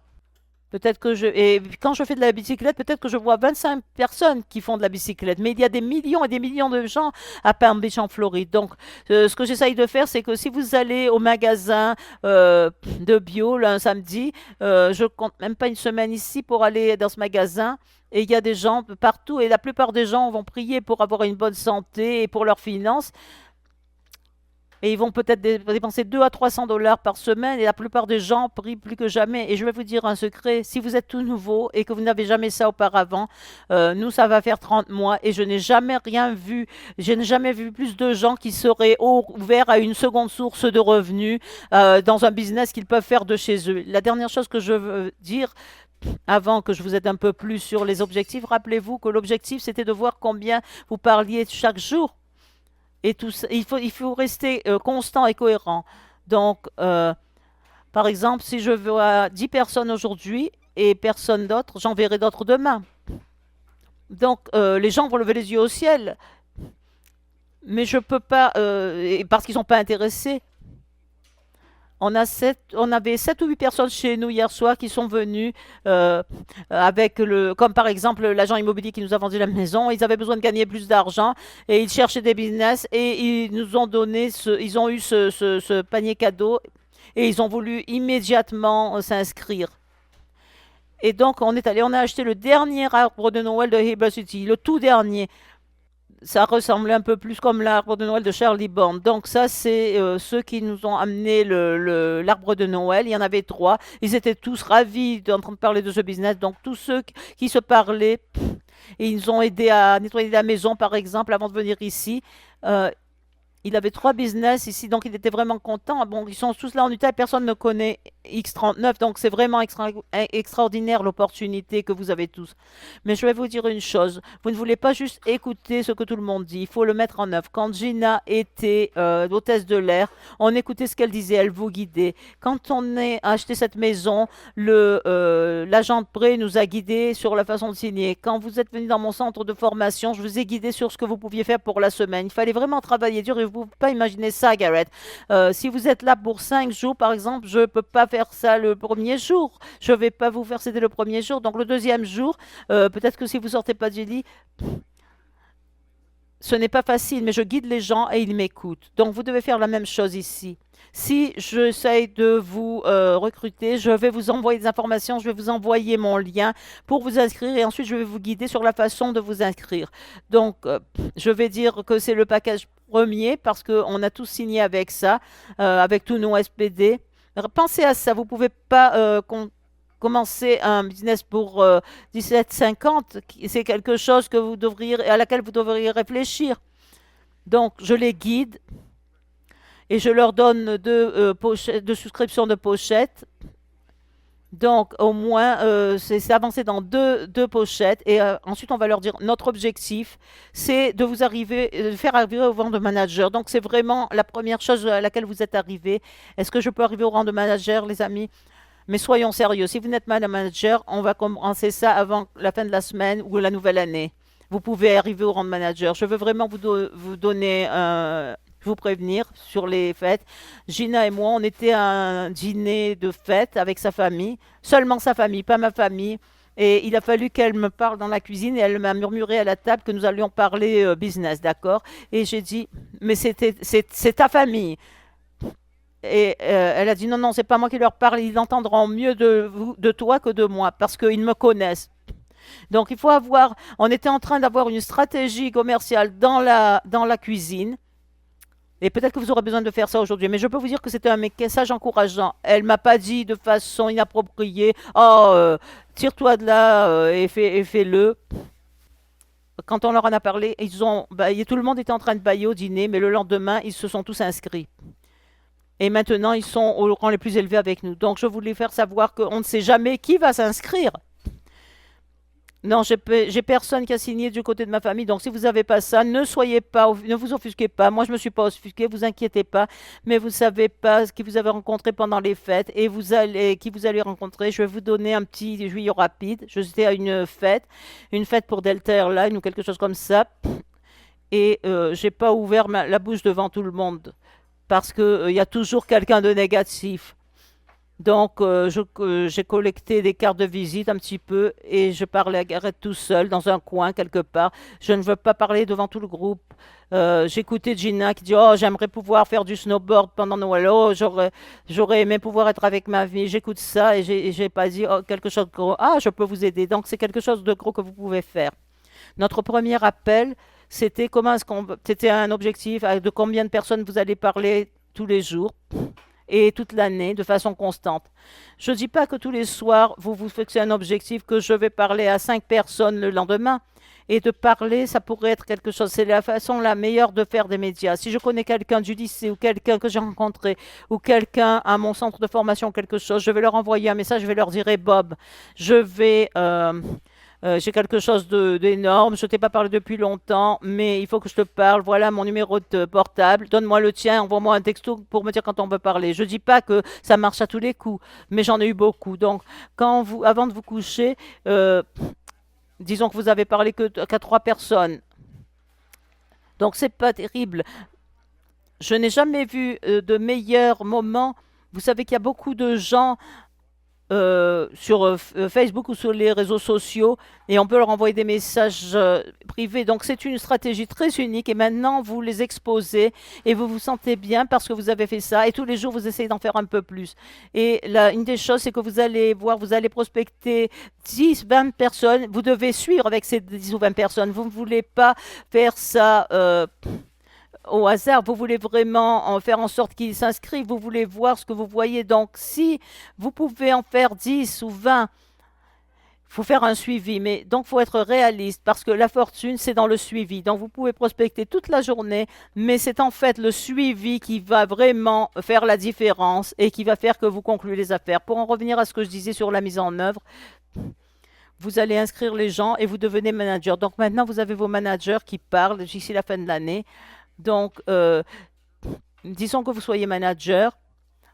Peut-être que et quand je fais de la bicyclette, peut-être que je vois 25 personnes qui font de la bicyclette. Mais il y a des millions et des millions de gens à Palm Beach en Floride. Donc, ce que j'essaye de faire, c'est que si vous allez au magasin de bio là, un samedi, je compte même pas une semaine ici pour aller dans ce magasin. Et il y a des gens partout. Et la plupart des gens vont prier pour avoir une bonne santé et pour leurs finances. Et ils vont peut-être dépenser 2 à 300 dollars par semaine. Et la plupart des gens prient plus que jamais. Et je vais vous dire un secret. Si vous êtes tout nouveau et que vous n'avez jamais ça auparavant, nous, ça va faire 30 mois. Et je n'ai jamais rien vu. Je n'ai jamais vu plus de gens qui seraient ouverts à une seconde source de revenus dans un business qu'ils peuvent faire de chez eux. La dernière chose que je veux dire, avant que je vous aide un peu plus sur les objectifs, rappelez-vous que l'objectif, c'était de voir combien vous parliez chaque jour. Et tout ça, il faut rester constant et cohérent. Donc, par exemple, si je vois 10 personnes aujourd'hui et personne d'autre, j'en verrai d'autres demain. Donc, les gens vont lever les yeux au ciel, mais je peux pas, parce qu'ils sont pas intéressés. On avait 7 ou 8 personnes chez nous hier soir qui sont venues comme par exemple l'agent immobilier qui nous a vendu la maison. Ils avaient besoin de gagner plus d'argent et ils cherchaient des business et ils nous ont donné, ils ont eu ce panier cadeau et ils ont voulu immédiatement s'inscrire. Et donc on a acheté le dernier arbre de Noël de Heber City, le tout dernier. Ça ressemblait un peu plus comme l'arbre de Noël de Charlie Bond. Donc ça, c'est ceux qui nous ont amené l'arbre de Noël. Il y en avait 3. Ils étaient tous ravis en train de parler de ce business. Donc tous ceux qui se parlaient, et ils nous ont aidés à nettoyer la maison, par exemple, avant de venir ici. Il avait 3 business ici, donc il était vraiment content. Bon, ils sont tous là en Utah, personne ne connaît X39, donc c'est vraiment extraordinaire l'opportunité que vous avez tous. Mais je vais vous dire une chose, vous ne voulez pas juste écouter ce que tout le monde dit, il faut le mettre en œuvre. Quand Gina était l'hôtesse de l'air, on écoutait ce qu'elle disait, elle vous guidait. Quand on a acheté cette maison, l'agent de prêt nous a guidés sur la façon de signer. Quand vous êtes venu dans mon centre de formation, je vous ai guidé sur ce que vous pouviez faire pour la semaine. Il fallait vraiment travailler dur et vous ne pouvez pas imaginer ça, Garrett. Si vous êtes là pour 5 jours, par exemple, je ne peux pas faire ça le premier jour. Je ne vais pas vous faire céder le premier jour. Donc le deuxième jour, peut-être que si vous sortez pas du lit, ce n'est pas facile, mais je guide les gens et ils m'écoutent. Donc vous devez faire la même chose ici. Si j'essaye de vous recruter, je vais vous envoyer des informations, je vais vous envoyer mon lien pour vous inscrire et ensuite je vais vous guider sur la façon de vous inscrire. Donc, je vais dire que c'est le package premier parce qu'on a tous signé avec ça, avec tous nos SPD. Pensez à ça, vous ne pouvez pas commencer un business pour 17,50. C'est quelque chose que à laquelle vous devriez réfléchir. Donc, je les guide et je leur donne de souscription de pochettes. Donc, au moins, c'est avancé dans deux pochettes. Et ensuite, on va leur dire, notre objectif, c'est de faire arriver au rang de manager. Donc, c'est vraiment la première chose à laquelle vous êtes arrivé. Est-ce que je peux arriver au rang de manager, les amis? Mais soyons sérieux. Si vous n'êtes pas manager, on va commencer ça avant la fin de la semaine ou la nouvelle année. vous pouvez arriver au rang de manager. Je veux vraiment vous donner vous prévenir sur les fêtes. Gina et moi, on était à un dîner de fête avec sa famille, seulement sa famille, pas ma famille. Et il a fallu qu'elle me parle dans la cuisine et elle m'a murmuré à la table que nous allions parler business, d'accord? Et j'ai dit, mais c'est ta famille. Et elle a dit, non, non, c'est pas moi qui leur parle, ils entendront mieux de toi que de moi parce qu'ils me connaissent. Donc il faut avoir, on était en train d'avoir une stratégie commerciale dans la cuisine. Et peut-être que vous aurez besoin de faire ça aujourd'hui, mais je peux vous dire que c'était un message encourageant. Elle m'a pas dit de façon inappropriée, oh, tire-toi de là et fais-le. Quand on leur en a parlé, ils ont, tout le monde était en train de bailler au dîner, mais le lendemain, ils se sont tous inscrits. Et maintenant, ils sont au rang les plus élevés avec nous. Donc, je voulais faire savoir qu'on ne sait jamais qui va s'inscrire. Non, j'ai personne qui a signé du côté de ma famille. Donc, si vous n'avez pas ça, ne soyez pas, ne vous offusquez pas. Moi, je me suis pas offusqué, vous inquiétez pas. Mais vous savez pas ce que vous avez rencontré pendant les fêtes et qui vous allez rencontrer. Je vais vous donner un petit tuyau rapide. J'étais à une fête pour Delta Airlines ou quelque chose comme ça. Et j'ai pas ouvert la bouche devant tout le monde parce que il y a toujours quelqu'un de négatif. Donc, j'ai collecté des cartes de visite un petit peu et je parlais à Garrett tout seul dans un coin quelque part. Je ne veux pas parler devant tout le groupe. J'écoutais Gina qui dit, oh, j'aimerais pouvoir faire du snowboard pendant Noël. Oh, j'aurais aimé pouvoir être avec ma vie. J'écoute ça et j'ai pas dit oh, quelque chose de gros. Ah, je peux vous aider. Donc, c'est quelque chose de gros que vous pouvez faire. Notre premier appel, c'était c'était un objectif de combien de personnes vous allez parler tous les jours et toute l'année de façon constante. Je ne dis pas que tous les soirs, vous vous fixez un objectif que je vais parler à 5 personnes le lendemain. Et de parler, ça pourrait être quelque chose. C'est la façon la meilleure de faire des médias. Si je connais quelqu'un du lycée ou quelqu'un que j'ai rencontré ou quelqu'un à mon centre de formation, quelque chose, je vais leur envoyer un message, je vais leur dire, hey Bob, je vais... j'ai quelque chose d'énorme, je ne t'ai pas parlé depuis longtemps, mais il faut que je te parle. Voilà mon numéro de portable, donne-moi le tien, envoie-moi un texto pour me dire quand on veut parler. Je ne dis pas que ça marche à tous les coups, mais j'en ai eu beaucoup. Donc, avant de vous coucher, disons que vous avez parlé qu'à 3 personnes. Donc, c'est pas terrible. Je n'ai jamais vu de meilleur moment. Vous savez qu'il y a beaucoup de gens sur Facebook ou sur les réseaux sociaux et on peut leur envoyer des messages privés. Donc c'est une stratégie très unique et maintenant vous les exposez et vous vous sentez bien parce que vous avez fait ça et tous les jours vous essayez d'en faire un peu plus. Et là, une des choses c'est que vous allez voir, vous allez prospecter 10, 20 personnes. Vous devez suivre avec ces 10 ou 20 personnes. Vous ne voulez pas faire ça au hasard, vous voulez vraiment en faire en sorte qu'ils s'inscrivent, vous voulez voir ce que vous voyez. Donc, si vous pouvez en faire 10 ou 20, il faut faire un suivi. Mais donc, il faut être réaliste parce que la fortune, c'est dans le suivi. Donc, vous pouvez prospecter toute la journée, mais c'est en fait le suivi qui va vraiment faire la différence et qui va faire que vous concluez les affaires. Pour en revenir à ce que je disais sur la mise en œuvre, vous allez inscrire les gens et vous devenez manager. Donc, maintenant, vous avez vos managers qui parlent d'ici la fin de l'année. Donc, disons que vous soyez manager,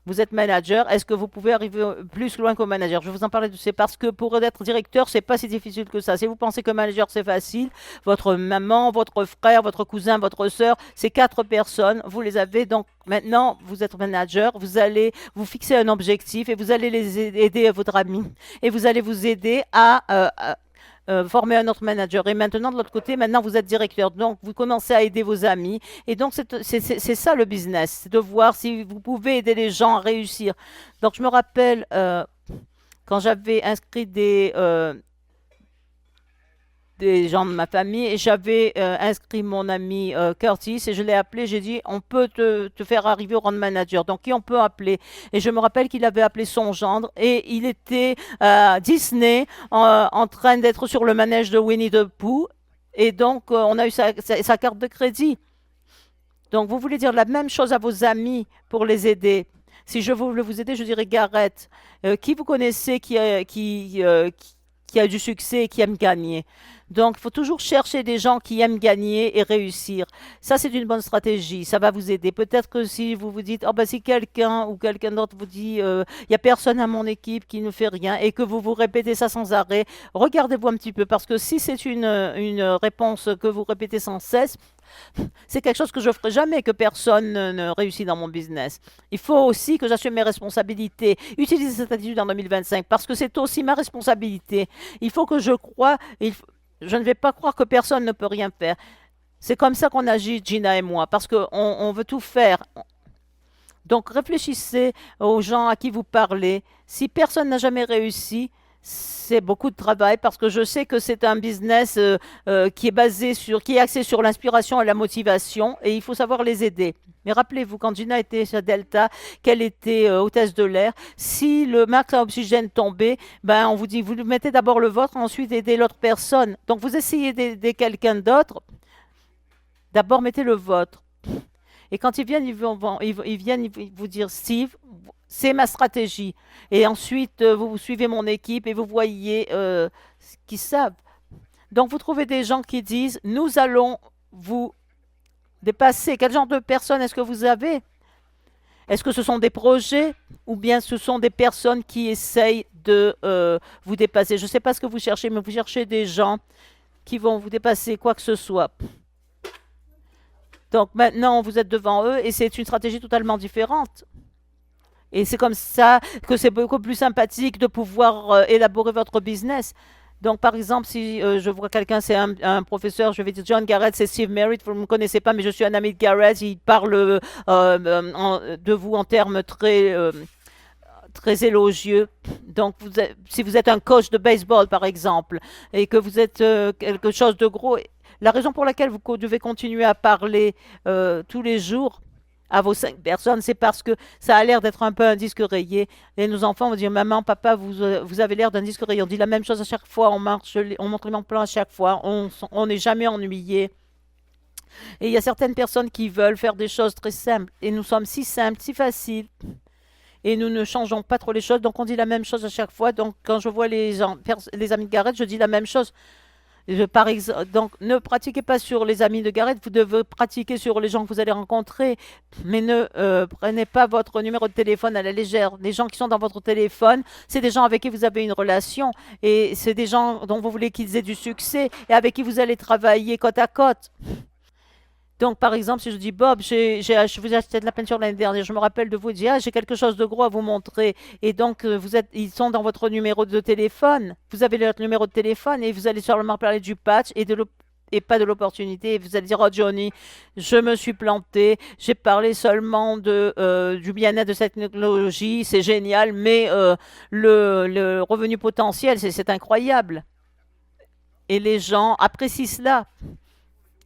vous êtes manager, est-ce que vous pouvez arriver plus loin qu'au manager? Je vais vous en parler de c'est parce que pour être directeur, c'est pas si difficile que ça. Si vous pensez que manager c'est facile, votre maman, votre frère, votre cousin, votre sœur, c'est 4 personnes, vous les avez. Donc maintenant, vous êtes manager, vous allez vous fixer un objectif et vous allez les aider à votre ami et vous allez vous aider à former un autre manager. Et maintenant, de l'autre côté, maintenant, vous êtes directeur. Donc, vous commencez à aider vos amis. Et donc, c'est ça le business. C'est de voir si vous pouvez aider les gens à réussir. Donc, je me rappelle quand j'avais inscrit des gens de ma famille et j'avais inscrit mon ami Curtis et je l'ai appelé, j'ai dit on peut te faire arriver au rang de manager, donc qui on peut appeler? Et je me rappelle qu'il avait appelé son gendre et il était à Disney en train d'être sur le manège de Winnie the Pooh et donc on a eu sa carte de crédit. Donc vous voulez dire la même chose à vos amis pour les aider. Si je voulais vous aider, je dirais Garrett, qui vous connaissez qui a eu du succès et qui aime gagner. Donc, il faut toujours chercher des gens qui aiment gagner et réussir. Ça, c'est une bonne stratégie. Ça va vous aider. Peut-être que si vous vous dites, oh, bah, si quelqu'un ou quelqu'un d'autre vous dit, il n'y a personne à mon équipe qui ne fait rien et que vous vous répétez ça sans arrêt, regardez-vous un petit peu parce que si c'est une réponse que vous répétez sans cesse, c'est quelque chose que je ferai jamais, que personne ne réussit dans mon business. Il faut aussi que j'assume mes responsabilités. Utilisez cette attitude en 2025 parce que c'est aussi ma responsabilité. Il faut que je croie, je ne vais pas croire que personne ne peut rien faire. C'est comme ça qu'on agit, Gina et moi, parce qu'on veut tout faire. Donc réfléchissez aux gens à qui vous parlez. Si personne n'a jamais réussi, c'est beaucoup de travail parce que je sais que c'est un business qui est qui est axé sur l'inspiration et la motivation et il faut savoir les aider. Mais rappelez-vous, quand Gina était chez Delta, qu'elle était hôtesse de l'air, si le max à oxygène tombait, ben on vous dit, vous mettez d'abord le vôtre, ensuite aidez l'autre personne. Donc vous essayez d'aider quelqu'un d'autre, d'abord mettez le vôtre. Et quand ils viennent, ils viennent vous dire, Steve, c'est ma stratégie. Et ensuite, vous suivez mon équipe et vous voyez ce qu'ils savent. Donc, vous trouvez des gens qui disent, nous allons vous dépasser. Quel genre de personnes est-ce que vous avez? Est-ce que ce sont des projets ou bien ce sont des personnes qui essayent de vous dépasser? Je ne sais pas ce que vous cherchez, mais vous cherchez des gens qui vont vous dépasser, quoi que ce soit. Donc maintenant, vous êtes devant eux et c'est une stratégie totalement différente. Et c'est comme ça que c'est beaucoup plus sympathique de pouvoir élaborer votre business. Donc, par exemple, si je vois quelqu'un, c'est un professeur, je vais dire John Garrett, c'est Steve Merritt, vous ne me connaissez pas, mais je suis un ami de Garrett, il parle de vous en termes très élogieux. Donc, si vous êtes un coach de baseball, par exemple, et que vous êtes quelque chose de gros, la raison pour laquelle vous devez continuer à parler tous les jours à vos 5 personnes, c'est parce que ça a l'air d'être un peu un disque rayé. Et nos enfants vont dire, maman, papa, vous avez l'air d'un disque rayé. On dit la même chose à chaque fois, on montre les mêmes plans à chaque fois, on n'est jamais ennuyé. Et il y a certaines personnes qui veulent faire des choses très simples. Et nous sommes si simples, si faciles. Et nous ne changeons pas trop les choses, donc on dit la même chose à chaque fois. Donc quand je vois les amis de Garrett, je dis la même chose. Par exemple, donc, ne pratiquez pas sur les amis de Garrett, vous devez pratiquer sur les gens que vous allez rencontrer, mais ne prenez pas votre numéro de téléphone à la légère. Les gens qui sont dans votre téléphone, c'est des gens avec qui vous avez une relation et c'est des gens dont vous voulez qu'ils aient du succès et avec qui vous allez travailler côte à côte. Donc, par exemple, si je dis Bob, je vous ai acheté de la peinture l'année dernière, je me rappelle de vous et dis, ah, j'ai quelque chose de gros à vous montrer. Et donc, ils sont dans votre numéro de téléphone. Vous avez leur numéro de téléphone et vous allez sûrement parler du patch et pas de l'opportunité. Et vous allez dire, oh Johnny, je me suis planté, j'ai parlé seulement du bien-être de cette technologie, c'est génial, mais le revenu potentiel, c'est incroyable. Et les gens apprécient cela.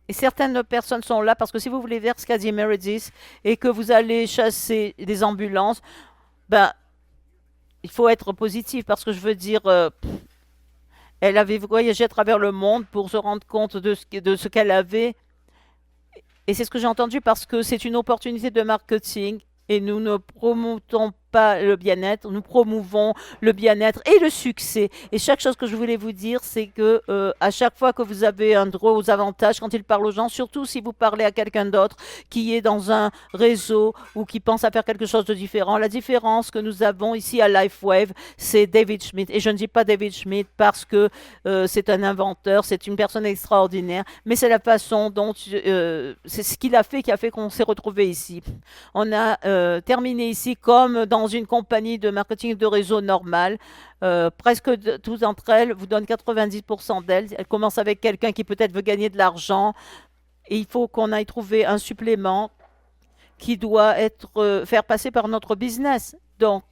Et certaines personnes sont là parce que si vous voulez faire ce qu'a dit Meredith et que vous allez chasser des ambulances, ben, il faut être positif parce que je veux dire, elle avait voyagé à travers le monde pour se rendre compte de ce qu'elle avait. Et c'est ce que j'ai entendu parce que c'est une opportunité de marketing et nous ne promoutons pas le bien-être, nous promouvons le bien-être et le succès. Et chaque chose que je voulais vous dire, c'est que à chaque fois que vous avez un droit aux avantages, quand il parle aux gens, surtout si vous parlez à quelqu'un d'autre qui est dans un réseau ou qui pense à faire quelque chose de différent, la différence que nous avons ici à LifeWave, c'est David Schmidt. Et je ne dis pas David Schmidt parce que c'est un inventeur, c'est une personne extraordinaire, mais c'est la façon dont c'est ce qu'il a fait qui a fait qu'on s'est retrouvé ici. On a terminé ici comme dans une compagnie de marketing de réseau normale. Presque toutes d'entre elles vous donnent 90% d'elles. Elles commencent avec quelqu'un qui peut-être veut gagner de l'argent et il faut qu'on aille trouver un supplément qui doit être faire passer par notre business. Donc,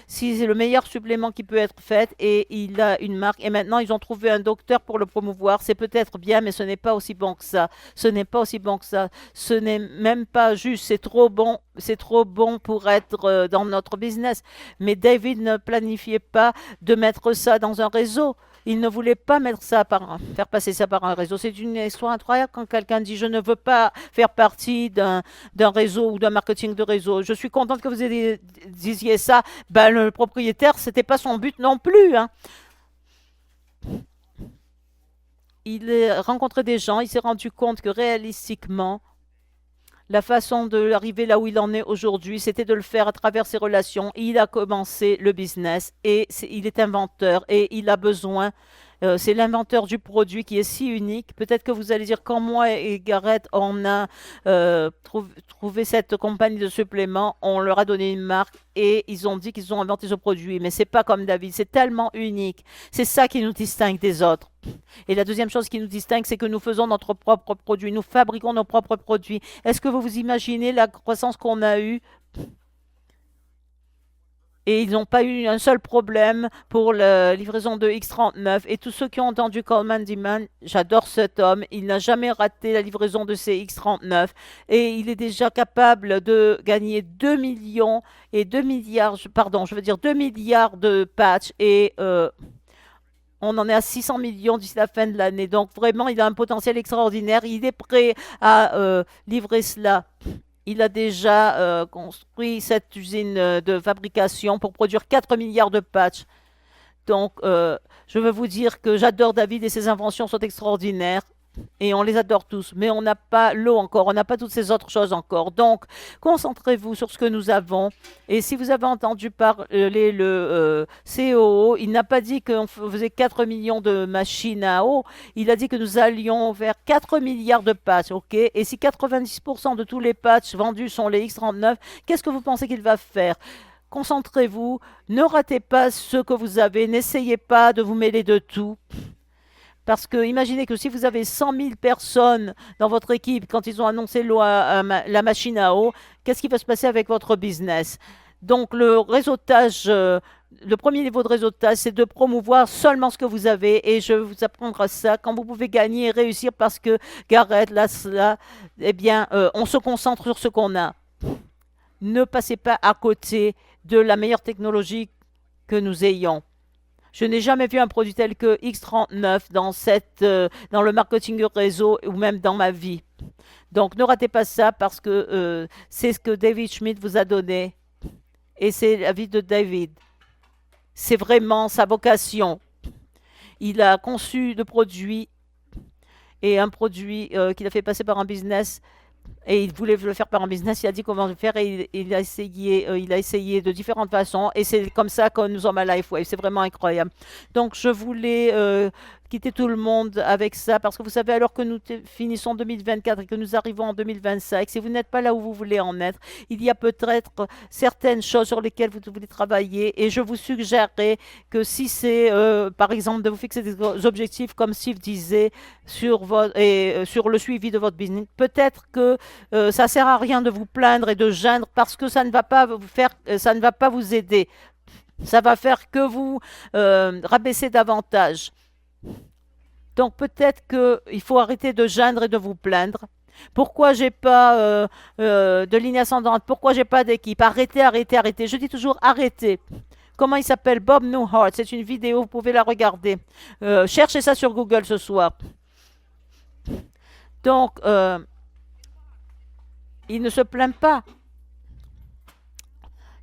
si c'est le meilleur supplément qui peut être fait et il a une marque et maintenant ils ont trouvé un docteur pour le promouvoir, c'est peut-être bien, mais ce n'est pas aussi bon que ça. Ce n'est pas aussi bon que ça. Ce n'est même pas juste. C'est trop bon pour être dans notre business. Mais David ne planifiait pas de mettre ça dans un réseau. Il ne voulait pas faire passer ça par un réseau. C'est une histoire incroyable quand quelqu'un dit je ne veux pas faire partie d'un réseau ou d'un marketing de réseau. Je suis contente que vous disiez ça. Ben, le propriétaire, c'était pas son but non plus, hein. il a rencontré des gens, il s'est rendu compte que réalistiquement, la façon de arriver là où il en est aujourd'hui, c'était de le faire à travers ses relations. Il a commencé le business et il est inventeur et il a besoin. C'est l'inventeur du produit qui est si unique. Peut-être que vous allez dire, quand moi et Gareth, on a trouvé cette compagnie de suppléments, on leur a donné une marque et ils ont dit qu'ils ont inventé ce produit. Mais c'est pas comme David, c'est tellement unique. C'est ça qui nous distingue des autres. Et la deuxième chose qui nous distingue, c'est que nous faisons notre propre produit, nous fabriquons nos propres produits. Est-ce que vous vous imaginez la croissance qu'on a eue? Et ils n'ont pas eu un seul problème pour la livraison de X39. Et tous ceux qui ont entendu Coleman Demand, j'adore cet homme. Il n'a jamais raté la livraison de ces X39. Et il est déjà capable de gagner 2 millions et 2 milliards, pardon, je veux dire 2 milliards de patchs. Et on en est à 600 millions d'ici la fin de l'année. Donc vraiment, il a un potentiel extraordinaire. Il est prêt à livrer cela. Il a déjà construit cette usine de fabrication pour produire 4 milliards de patchs. Donc, je veux vous dire que j'adore David et ses inventions sont extraordinaires. Et on les adore tous. Mais on n'a pas l'eau encore, on n'a pas toutes ces autres choses encore. Donc, concentrez-vous sur ce que nous avons. Et si vous avez entendu parler le COO, il n'a pas dit qu'on faisait 4 millions de machines à eau. Il a dit que nous allions vers 4 milliards de patchs. Ok. Et si 90% de tous les patchs vendus sont les X39, qu'est-ce que vous pensez qu'il va faire? Concentrez-vous, ne ratez pas ce que vous avez, n'essayez pas de vous mêler de tout. Parce que imaginez que si vous avez 100 000 personnes dans votre équipe, quand ils ont annoncé la machine à eau, qu'est-ce qui va se passer avec votre business? Donc le réseautage, le premier niveau de réseautage, c'est de promouvoir seulement ce que vous avez. Et je vais vous apprendre ça quand vous pouvez gagner et réussir parce que Gareth, là, eh bien, on se concentre sur ce qu'on a. Ne passez pas à côté de la meilleure technologie que nous ayons. Je n'ai jamais vu un produit tel que X39 dans le marketing réseau ou même dans ma vie. Donc ne ratez pas ça parce que c'est ce que David Schmidt vous a donné. Et c'est la vie de David. C'est vraiment sa vocation. Il a conçu le produit et un produit qu'il a fait passer par un business. Et il voulait le faire par un business, il a dit comment le faire et il a essayé de différentes façons et c'est comme ça que nous sommes à LifeWave, c'est vraiment incroyable. Donc je voulais quitter tout le monde avec ça parce que vous savez, alors que nous finissons 2024 et que nous arrivons en 2025, si vous n'êtes pas là où vous voulez en être, il y a peut-être certaines choses sur lesquelles vous voulez travailler et je vous suggérerais que si c'est par exemple de vous fixer des objectifs comme Steve disait sur le suivi de votre business, peut-être que ça sert à rien de vous plaindre et de geindre parce que ça ne va pas vous faire, ça ne va pas vous aider. Ça va faire que vous rabaisser davantage. Donc peut-être qu'il faut arrêter de geindre et de vous plaindre. Pourquoi j'ai pas de ligne ascendante? Pourquoi j'ai pas d'équipe? Arrêtez, arrêtez, arrêtez. Je dis toujours arrêtez. Comment il s'appelle? Bob Newhart. C'est une vidéo, vous pouvez la regarder. Cherchez ça sur Google ce soir. Donc, il ne se plaint pas.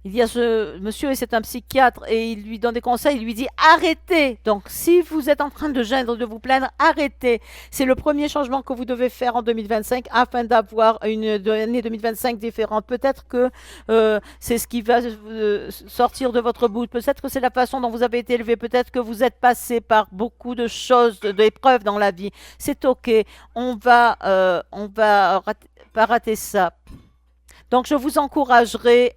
Il y a ce monsieur et c'est un psychiatre et il lui donne des conseils, il lui dit arrêtez. Donc si vous êtes en train de geindre, de vous plaindre, arrêtez. C'est le premier changement que vous devez faire en 2025 afin d'avoir une année 2025 différente. Peut-être que c'est ce qui va sortir de votre bouche. Peut-être que c'est la façon dont vous avez été élevé. Peut-être que vous êtes passé par beaucoup de choses, d'épreuves dans la vie. C'est ok. On va pas rater ça. Donc, je vous encouragerai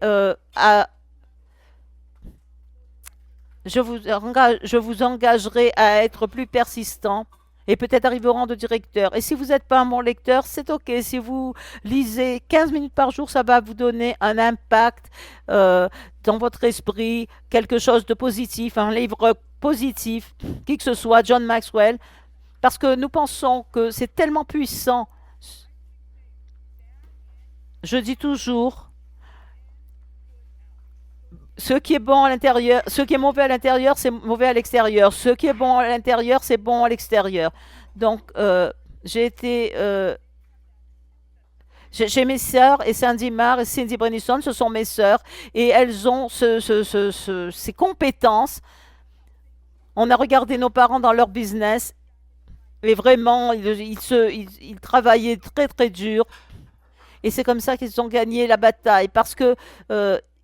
je vous engagerai à être plus persistant et peut-être arriver au rang de directeur. Et si vous n'êtes pas un bon lecteur, c'est OK. Si vous lisez 15 minutes par jour, ça va vous donner un impact dans votre esprit, quelque chose de positif, un livre positif, qui que ce soit, John Maxwell, parce que nous pensons que c'est tellement puissant. Je dis toujours, ce qui est bon à l'intérieur, ce qui est mauvais à l'intérieur, c'est mauvais à l'extérieur. Ce qui est bon à l'intérieur, c'est bon à l'extérieur. Donc, j'ai mes sœurs et Sandy Marr et Cindy Brenison, ce sont mes sœurs et elles ont ces compétences. On a regardé nos parents dans leur business Et vraiment, ils travaillaient très très dur. Et c'est comme ça qu'ils ont gagné la bataille. Parce que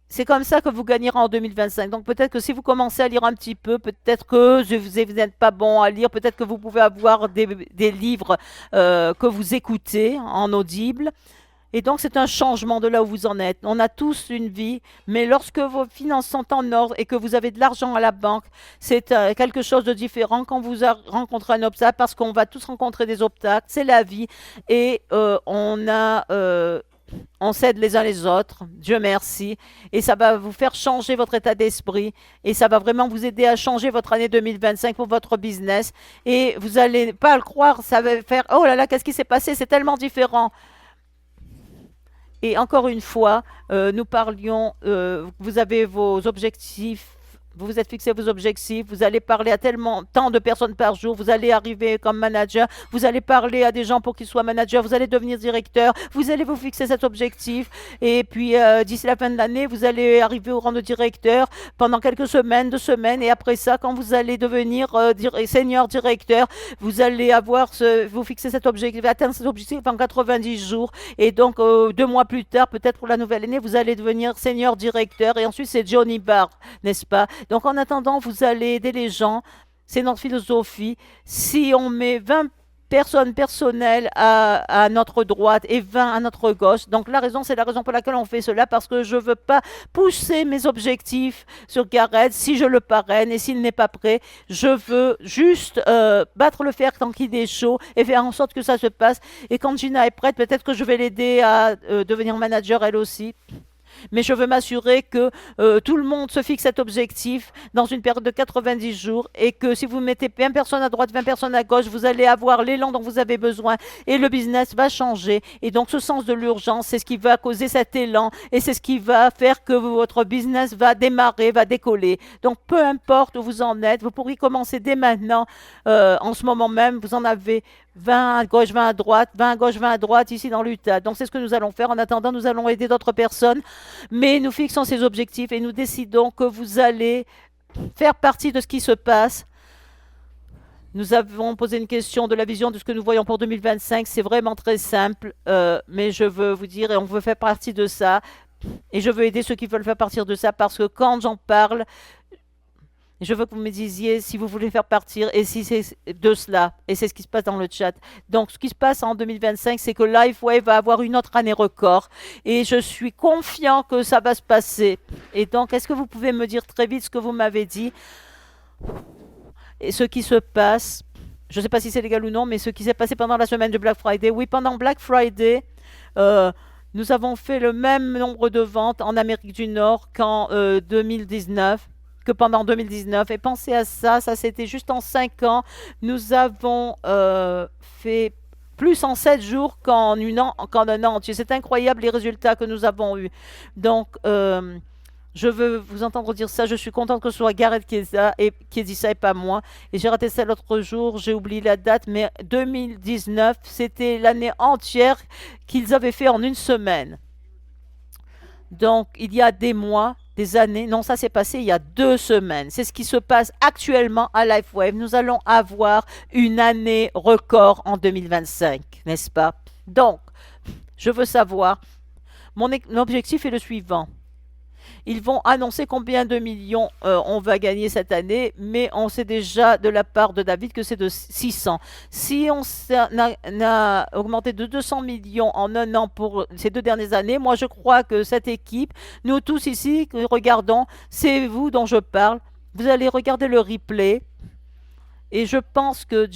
c'est comme ça que vous gagnerez en 2025. Donc peut-être que si vous commencez à lire un petit peu, peut-être que vous n'êtes pas bon à lire, peut-être que vous pouvez avoir des livres que vous écoutez en audible. Et donc, c'est un changement de là où vous en êtes. On a tous une vie, mais lorsque vos finances sont en ordre et que vous avez de l'argent à la banque, c'est quelque chose de différent quand vous rencontrez un obstacle, parce qu'on va tous rencontrer des obstacles, c'est la vie, et on s'aide les uns les autres, Dieu merci, et ça va vous faire changer votre état d'esprit, et ça va vraiment vous aider à changer votre année 2025 pour votre business, et vous allez pas le croire, ça va faire, oh là là, qu'est-ce qui s'est passé, c'est tellement différent. Et encore une fois, nous parlions, vous avez vos objectifs, vous vous êtes fixé vos objectifs, vous allez parler à tellement tant de personnes par jour, vous allez arriver comme manager, vous allez parler à des gens pour qu'ils soient managers, vous allez devenir directeur, vous allez vous fixer cet objectif et puis d'ici la fin de l'année, vous allez arriver au rang de directeur pendant quelques semaines, 2 semaines et après ça, quand vous allez devenir senior directeur, vous allez vous fixer cet objectif, atteindre cet objectif en 90 jours et donc 2 mois plus tard, peut-être pour la nouvelle année, vous allez devenir senior directeur et ensuite c'est Johnny Barr, n'est-ce pas? Donc, en attendant, vous allez aider les gens. C'est notre philosophie. Si on met 20 personnes personnelles à notre droite et 20 à notre gauche, donc c'est la raison pour laquelle on fait cela, parce que je ne veux pas pousser mes objectifs sur Gareth si je le parraine et s'il n'est pas prêt. Je veux juste battre le fer tant qu'il est chaud et faire en sorte que ça se passe. Et quand Gina est prête, peut-être que je vais l'aider à devenir manager elle aussi. Mais je veux m'assurer que tout le monde se fixe cet objectif dans une période de 90 jours et que si vous mettez 20 personnes à droite, 20 personnes à gauche, vous allez avoir l'élan dont vous avez besoin et le business va changer. Et donc ce sens de l'urgence, c'est ce qui va causer cet élan et c'est ce qui va faire que votre business va démarrer, va décoller. Donc peu importe où vous en êtes, vous pourriez commencer dès maintenant. En ce moment même, vous en avez 20 à gauche, 20 à droite, 20 à gauche, 20 à droite ici dans l'Utah. Donc c'est ce que nous allons faire. En attendant, nous allons aider d'autres personnes. Mais nous fixons ces objectifs et nous décidons que vous allez faire partie de ce qui se passe. Nous avons posé une question de la vision de ce que nous voyons pour 2025. C'est vraiment très simple, mais je veux vous dire, et on veut faire partie de ça. Et je veux aider ceux qui veulent faire partie de ça parce que quand j'en parle, je veux que vous me disiez si vous voulez faire partir et si c'est de cela. Et c'est ce qui se passe dans le chat. Donc, ce qui se passe en 2025, c'est que LifeWave va avoir une autre année record. Et je suis confiant que ça va se passer. Et donc, est-ce que vous pouvez me dire très vite ce que vous m'avez dit et ce qui se passe? Je ne sais pas si c'est légal ou non, mais ce qui s'est passé pendant la semaine de Black Friday. Oui, pendant Black Friday, nous avons fait le même nombre de ventes en Amérique du Nord qu'en 2019. Que pendant 2019. Et pensez à ça, ça c'était juste en 5 ans. Nous avons fait plus en 7 jours qu'en un an entier. C'est incroyable les résultats que nous avons eus. Donc, je veux vous entendre dire ça. Je suis contente que ce soit Gareth qui ait dit ça et pas moi. Et j'ai raté ça l'autre jour, j'ai oublié la date, mais 2019, c'était l'année entière qu'ils avaient fait en une semaine. Donc, il y a des mois, des années, non, ça s'est passé il y a 2 semaines. C'est ce qui se passe actuellement à LifeWave. Nous allons avoir une année record en 2025, n'est-ce pas? Donc, je veux savoir, mon objectif est le suivant. Ils vont annoncer combien de millions on va gagner cette année, mais on sait déjà de la part de David que c'est de 600. Si on a augmenté de 200 millions en un an pour ces 2 dernières années, moi je crois que cette équipe, nous tous ici que regardons, c'est vous dont je parle. Vous allez regarder le replay et je pense que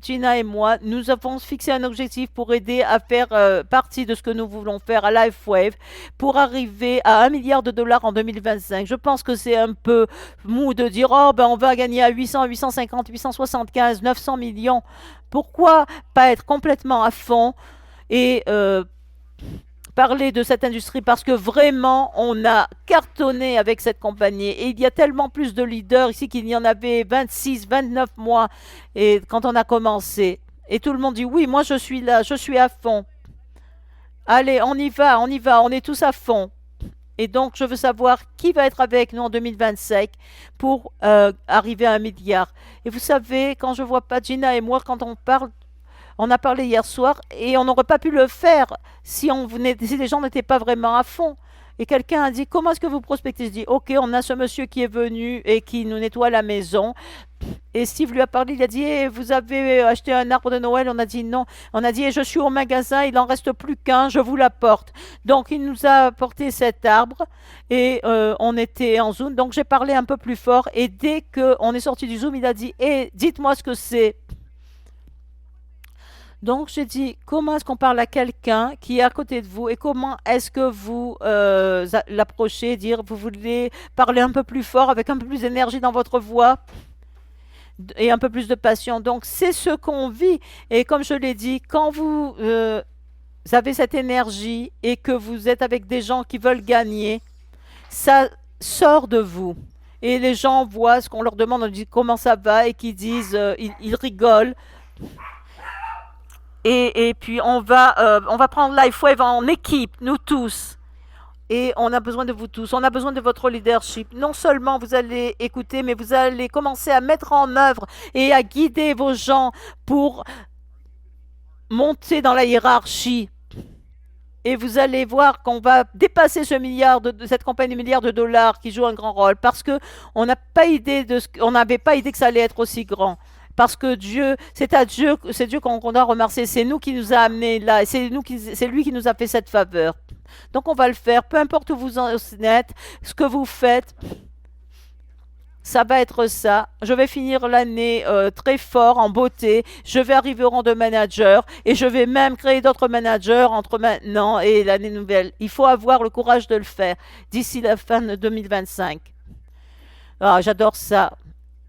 Gina et moi, nous avons fixé un objectif pour aider à faire partie de ce que nous voulons faire à LifeWave pour arriver à 1 milliard de dollars en 2025. Je pense que c'est un peu mou de dire oh ben on va gagner à 800, 850, 875, 900 millions. Pourquoi pas être complètement à fond et parler de cette industrie parce que vraiment on a cartonné avec cette compagnie et il y a tellement plus de leaders ici qu'il y en avait 26, 29 mois et quand on a commencé et tout le monde dit oui moi je suis là, je suis à fond. Allez on y va, on y va, on est tous à fond. Et donc, je veux savoir qui va être avec nous en 2025 pour arriver à 1 milliard. Et vous savez, quand je vois pas Gina et moi, quand on parle, on a parlé hier soir et on n'aurait pas pu le faire si les gens n'étaient pas vraiment à fond. Et quelqu'un a dit, comment est-ce que vous prospectez? Je dis, ok, on a ce monsieur qui est venu et qui nous nettoie la maison. Et Steve lui a parlé, il a dit, eh, vous avez acheté un arbre de Noël? On a dit non. On a dit, eh, je suis au magasin, il en reste plus qu'un, je vous l'apporte. Donc il nous a apporté cet arbre et on était en Zoom. Donc j'ai parlé un peu plus fort et dès qu'on est sorti du Zoom, il a dit, eh, dites-moi ce que c'est. Donc j'ai dit, comment est-ce qu'on parle à quelqu'un qui est à côté de vous et comment est-ce que vous l'approchez, dire, vous voulez parler un peu plus fort, avec un peu plus d'énergie dans votre voix et un peu plus de passion. Donc c'est ce qu'on vit. Et comme je l'ai dit, quand vous avez cette énergie et que vous êtes avec des gens qui veulent gagner, ça sort de vous. Et les gens voient ce qu'on leur demande, on dit comment ça va et qu'ils disent, ils rigolent. Et puis on va prendre LifeWave en équipe, nous tous. Et on a besoin de vous tous, on a besoin de votre leadership. Non seulement vous allez écouter, mais vous allez commencer à mettre en œuvre et à guider vos gens pour monter dans la hiérarchie. Et vous allez voir qu'on va dépasser cette campagne de milliards de dollars qui joue un grand rôle parce que on n'a pas idée on n'avait pas idée que ça allait être aussi grand. Parce que c'est Dieu qu'on doit remercier. C'est nous qui nous a amenés là. C'est lui qui nous a fait cette faveur. Donc on va le faire. Peu importe où vous en êtes, ce que vous faites, ça va être ça. Je vais finir l'année très fort, en beauté. Je vais arriver au rang de manager et je vais même créer d'autres managers entre maintenant et l'année nouvelle. Il faut avoir le courage de le faire d'ici la fin de 2025. Ah, j'adore ça.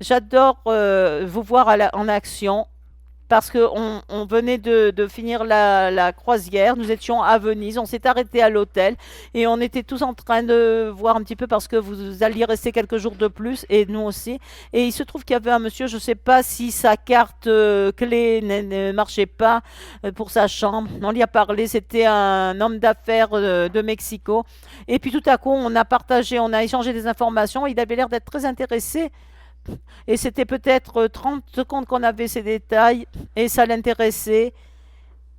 J'adore vous voir en action parce qu'on venait de finir la croisière. Nous étions à Venise, on s'est arrêté à l'hôtel et on était tous en train de voir un petit peu parce que vous alliez rester quelques jours de plus et nous aussi. Et il se trouve qu'il y avait un monsieur, je ne sais pas si sa carte clé ne marchait pas pour sa chambre. On lui a parlé, c'était un homme d'affaires de Mexico. Et puis tout à coup, on a échangé des informations. Il avait l'air d'être très intéressé. Et c'était peut-être 30 secondes qu'on avait ces détails et ça l'intéressait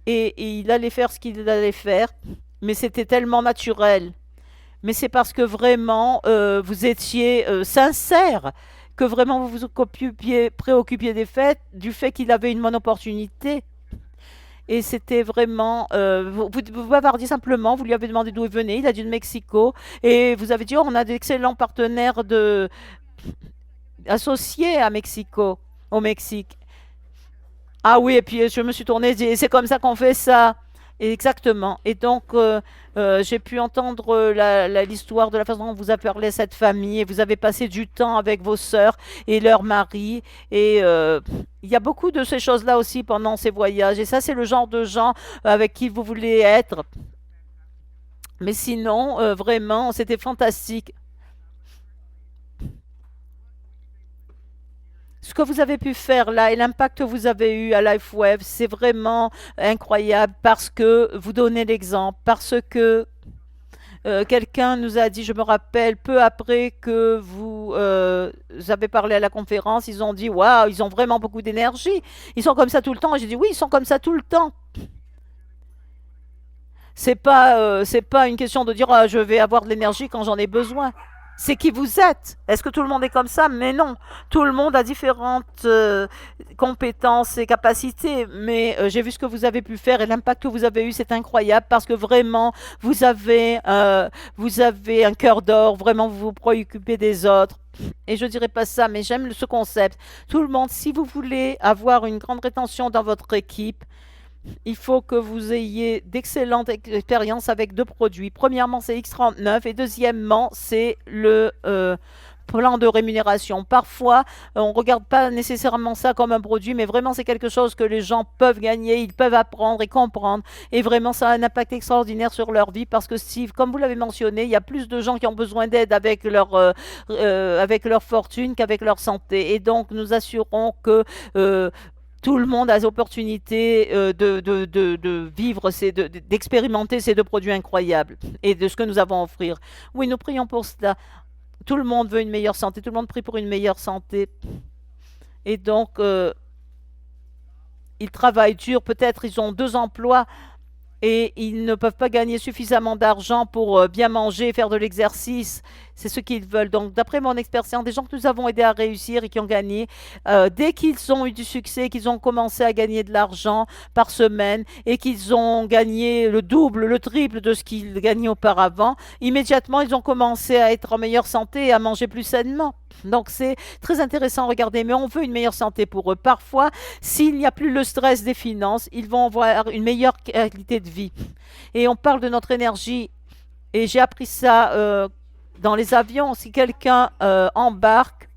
et il allait faire ce qu'il allait faire, mais c'était tellement naturel. Mais c'est parce que vraiment vous étiez sincère que vraiment vous vous préoccupiez du fait qu'il avait une bonne opportunité. Et c'était vraiment, vous bavardiez simplement, vous lui avez demandé d'où il venait, il a dit de Mexico, et vous avez dit, oh, on a d'excellents partenaires associé à Mexico, au Mexique. Ah oui, et puis je me suis tournée, et c'est comme ça qu'on fait ça. Exactement. Et donc, j'ai pu entendre l'histoire de la façon dont vous avez parlé à cette famille et vous avez passé du temps avec vos sœurs et leurs maris. Et il y a beaucoup de ces choses-là aussi pendant ces voyages. Et ça, c'est le genre de gens avec qui vous voulez être. Mais sinon, vraiment, c'était fantastique. Ce que vous avez pu faire là et l'impact que vous avez eu à LifeWave, c'est vraiment incroyable parce que vous donnez l'exemple, parce que quelqu'un nous a dit, je me rappelle, peu après que vous avez parlé à la conférence, ils ont dit, waouh, ils ont vraiment beaucoup d'énergie. Ils sont comme ça tout le temps. Et j'ai dit, oui, ils sont comme ça tout le temps. C'est pas une question de dire, ah, je vais avoir de l'énergie quand j'en ai besoin. C'est qui vous êtes. Est-ce que tout le monde est comme ça? Mais non. Tout le monde a différentes compétences et capacités. Mais j'ai vu ce que vous avez pu faire et l'impact que vous avez eu, c'est incroyable parce que vraiment, vous avez un cœur d'or. Vraiment, vous vous préoccupez des autres. Et je dirais pas ça, mais j'aime ce concept. Tout le monde, si vous voulez avoir une grande rétention dans votre équipe, il faut que vous ayez d'excellentes expériences avec deux produits. Premièrement, c'est X39 et deuxièmement, c'est le plan de rémunération. Parfois, on ne regarde pas nécessairement ça comme un produit, mais vraiment, c'est quelque chose que les gens peuvent gagner, ils peuvent apprendre et comprendre. Et vraiment, ça a un impact extraordinaire sur leur vie parce que, Steve, comme vous l'avez mentionné, il y a plus de gens qui ont besoin d'aide avec leur fortune qu'avec leur santé. Et donc, nous assurons que Tout le monde a l'opportunité de vivre, d'expérimenter ces deux produits incroyables et de ce que nous avons à offrir. Oui, nous prions pour cela. Tout le monde veut une meilleure santé, tout le monde prie pour une meilleure santé. Et donc, ils travaillent dur, peut-être ils ont 2 emplois et ils ne peuvent pas gagner suffisamment d'argent pour bien manger et faire de l'exercice. C'est ce qu'ils veulent. Donc, d'après mon expérience, des gens que nous avons aidés à réussir et qui ont gagné, dès qu'ils ont eu du succès, qu'ils ont commencé à gagner de l'argent par semaine et qu'ils ont gagné le double, le triple de ce qu'ils gagnaient auparavant, immédiatement, ils ont commencé à être en meilleure santé et à manger plus sainement. Donc, c'est très intéressant à regarder, mais on veut une meilleure santé pour eux. Parfois, s'il n'y a plus le stress des finances, ils vont avoir une meilleure qualité de vie. Et on parle de notre énergie, et j'ai appris ça dans les avions. Si quelqu'un embarque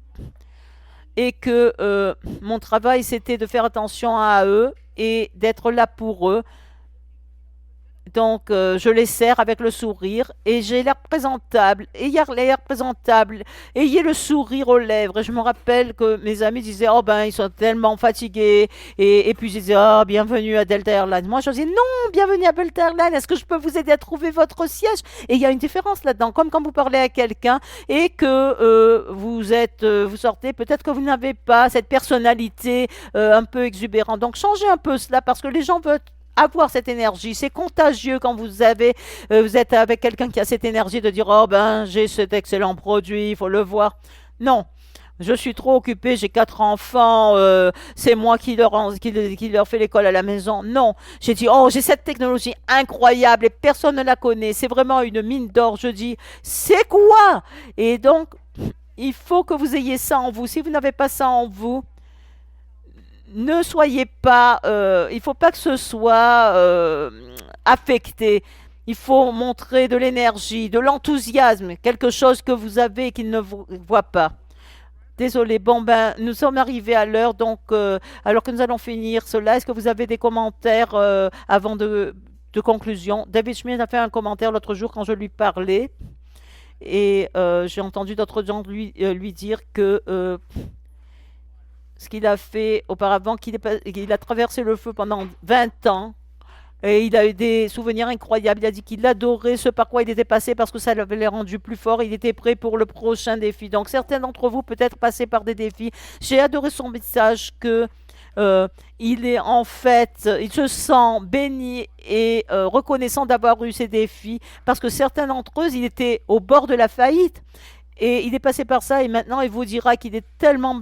et que mon travail, c'était de faire attention à eux et d'être là pour eux, donc, je les sers avec le sourire et j'ai l'air présentable. Ayez l'air présentable. Ayez le sourire aux lèvres. Et je me rappelle que mes amis disaient, oh ben, ils sont tellement fatigués. Et puis, je disais, oh, bienvenue à Delta Airlines. Moi, je disais, non, bienvenue à Delta Airlines. Est-ce que je peux vous aider à trouver votre siège? Et il y a une différence là-dedans. Comme quand vous parlez à quelqu'un et que vous sortez, peut-être que vous n'avez pas cette personnalité un peu exubérante. Donc, changez un peu cela parce que les gens veulent avoir cette énergie. C'est contagieux quand vous êtes avec quelqu'un qui a cette énergie de dire, oh ben, j'ai cet excellent produit, il faut le voir. Non. Je suis trop occupée, j'ai 4 enfants, c'est moi qui leur fais l'école à la maison. Non, j'ai dit, oh, j'ai cette technologie incroyable et personne ne la connaît. C'est vraiment une mine d'or. Je dis, c'est quoi? Et donc, il faut que vous ayez ça en vous. Si vous n'avez pas ça en vous, ne soyez pas, il ne faut pas que ce soit affecté. Il faut montrer de l'énergie, de l'enthousiasme, quelque chose que vous avez et qu'ils ne voient pas. Désolé, bon ben, nous sommes arrivés à l'heure, donc alors que nous allons finir cela, est-ce que vous avez des commentaires avant de conclusion? David Schmidt a fait un commentaire l'autre jour quand je lui parlais et j'ai entendu d'autres gens lui dire que ce qu'il a fait auparavant, qu'il a traversé le feu pendant 20 ans. Et il a eu des souvenirs incroyables. Il a dit qu'il adorait ce par quoi il était passé parce que ça l'avait rendu plus fort. Il était prêt pour le prochain défi. Donc certains d'entre vous peut-être passés par des défis. J'ai adoré son message que il est en fait, il se sent béni et reconnaissant d'avoir eu ces défis parce que certains d'entre eux, il était au bord de la faillite. Et il est passé par ça et maintenant il vous dira qu'il est tellement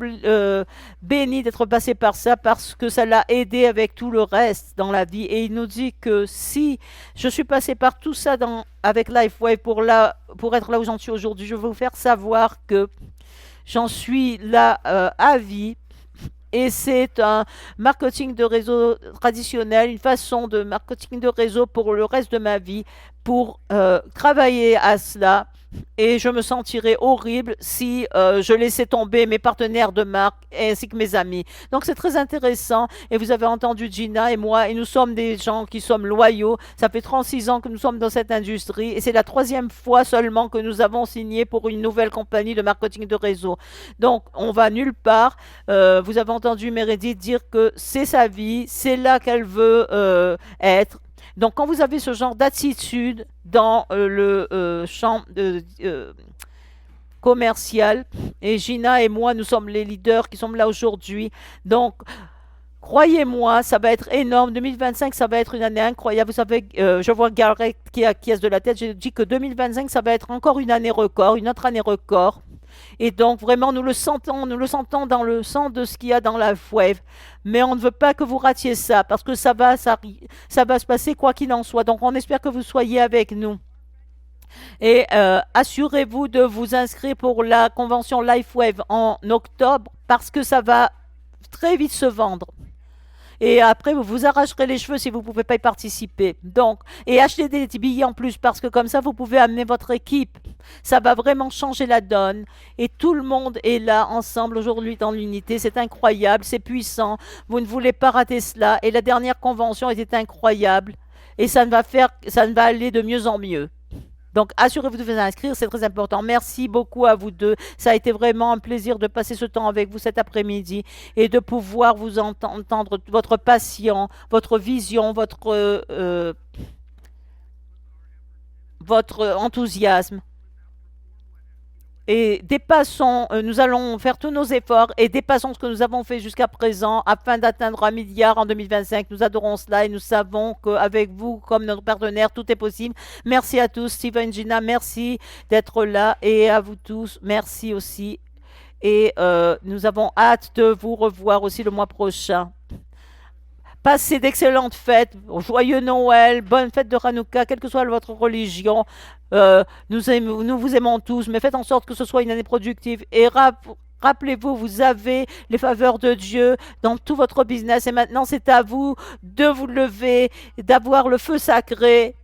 béni d'être passé par ça parce que ça l'a aidé avec tout le reste dans la vie. Et il nous dit que si je suis passé par tout ça avec LifeWave pour être là où j'en suis aujourd'hui, je veux vous faire savoir que j'en suis là à vie. Et c'est un marketing de réseau traditionnel, une façon de marketing de réseau pour le reste de ma vie, pour travailler à cela. Et je me sentirais horrible si je laissais tomber mes partenaires de marque ainsi que mes amis. Donc c'est très intéressant. Et vous avez entendu Gina et moi, et nous sommes des gens qui sommes loyaux. Ça fait 36 ans que nous sommes dans cette industrie. Et c'est la 3e fois seulement que nous avons signé pour une nouvelle compagnie de marketing de réseau. Donc on va nulle part. Vous avez entendu Meredith dire que c'est sa vie, c'est là qu'elle veut être. Donc, quand vous avez ce genre d'attitude dans le champ commercial, et Gina et moi, nous sommes les leaders qui sommes là aujourd'hui. Donc, croyez-moi, ça va être énorme. 2025, ça va être une année incroyable. Vous savez, je vois Garrett qui acquiesce de la tête. J'ai dit que 2025, ça va être encore une année record, une autre année record. Et donc, vraiment, nous le sentons dans le sang de ce qu'il y a dans la wave. Mais on ne veut pas que vous ratiez ça, parce que ça va se passer quoi qu'il en soit. Donc, on espère que vous soyez avec nous. Et assurez-vous de vous inscrire pour la convention LifeWave en octobre, parce que ça va très vite se vendre. Et après, vous vous arracherez les cheveux si vous ne pouvez pas y participer. Donc, et achetez des billets en plus parce que comme ça, vous pouvez amener votre équipe. Ça va vraiment changer la donne. Et tout le monde est là ensemble aujourd'hui dans l'unité. C'est incroyable, c'est puissant. Vous ne voulez pas rater cela. Et la dernière convention était incroyable. Et ça va aller de mieux en mieux. Donc, assurez-vous de vous inscrire, c'est très important. Merci beaucoup à vous deux. Ça a été vraiment un plaisir de passer ce temps avec vous cet après-midi et de pouvoir vous entendre votre passion, votre vision, votre enthousiasme. Et dépassons, nous allons faire tous nos efforts et dépassons ce que nous avons fait jusqu'à présent afin d'atteindre 1 milliard en 2025. Nous adorons cela et nous savons qu'avec vous, comme notre partenaire, tout est possible. Merci à tous. Steven, Gina, merci d'être là et à vous tous, merci aussi. Et nous avons hâte de vous revoir aussi le mois prochain. Passez d'excellentes fêtes, joyeux Noël, bonne fête de Hanouka, quelle que soit votre religion. Nous vous aimons tous, mais faites en sorte que ce soit une année productive. Et rappelez-vous, vous avez les faveurs de Dieu dans tout votre business. Et maintenant, c'est à vous de vous lever, d'avoir le feu sacré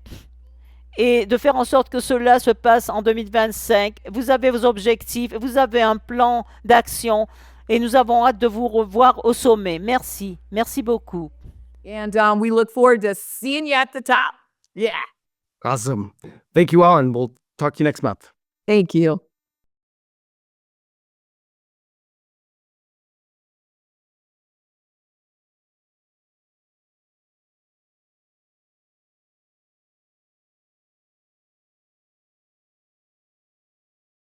et de faire en sorte que cela se passe en 2025. Vous avez vos objectifs, vous avez un plan d'action. Et nous avons hâte de vous revoir au sommet. Merci. Merci beaucoup. And we look forward to seeing you at the top. Yeah. Awesome. Thank you all, and we'll talk to you next month. Thank you.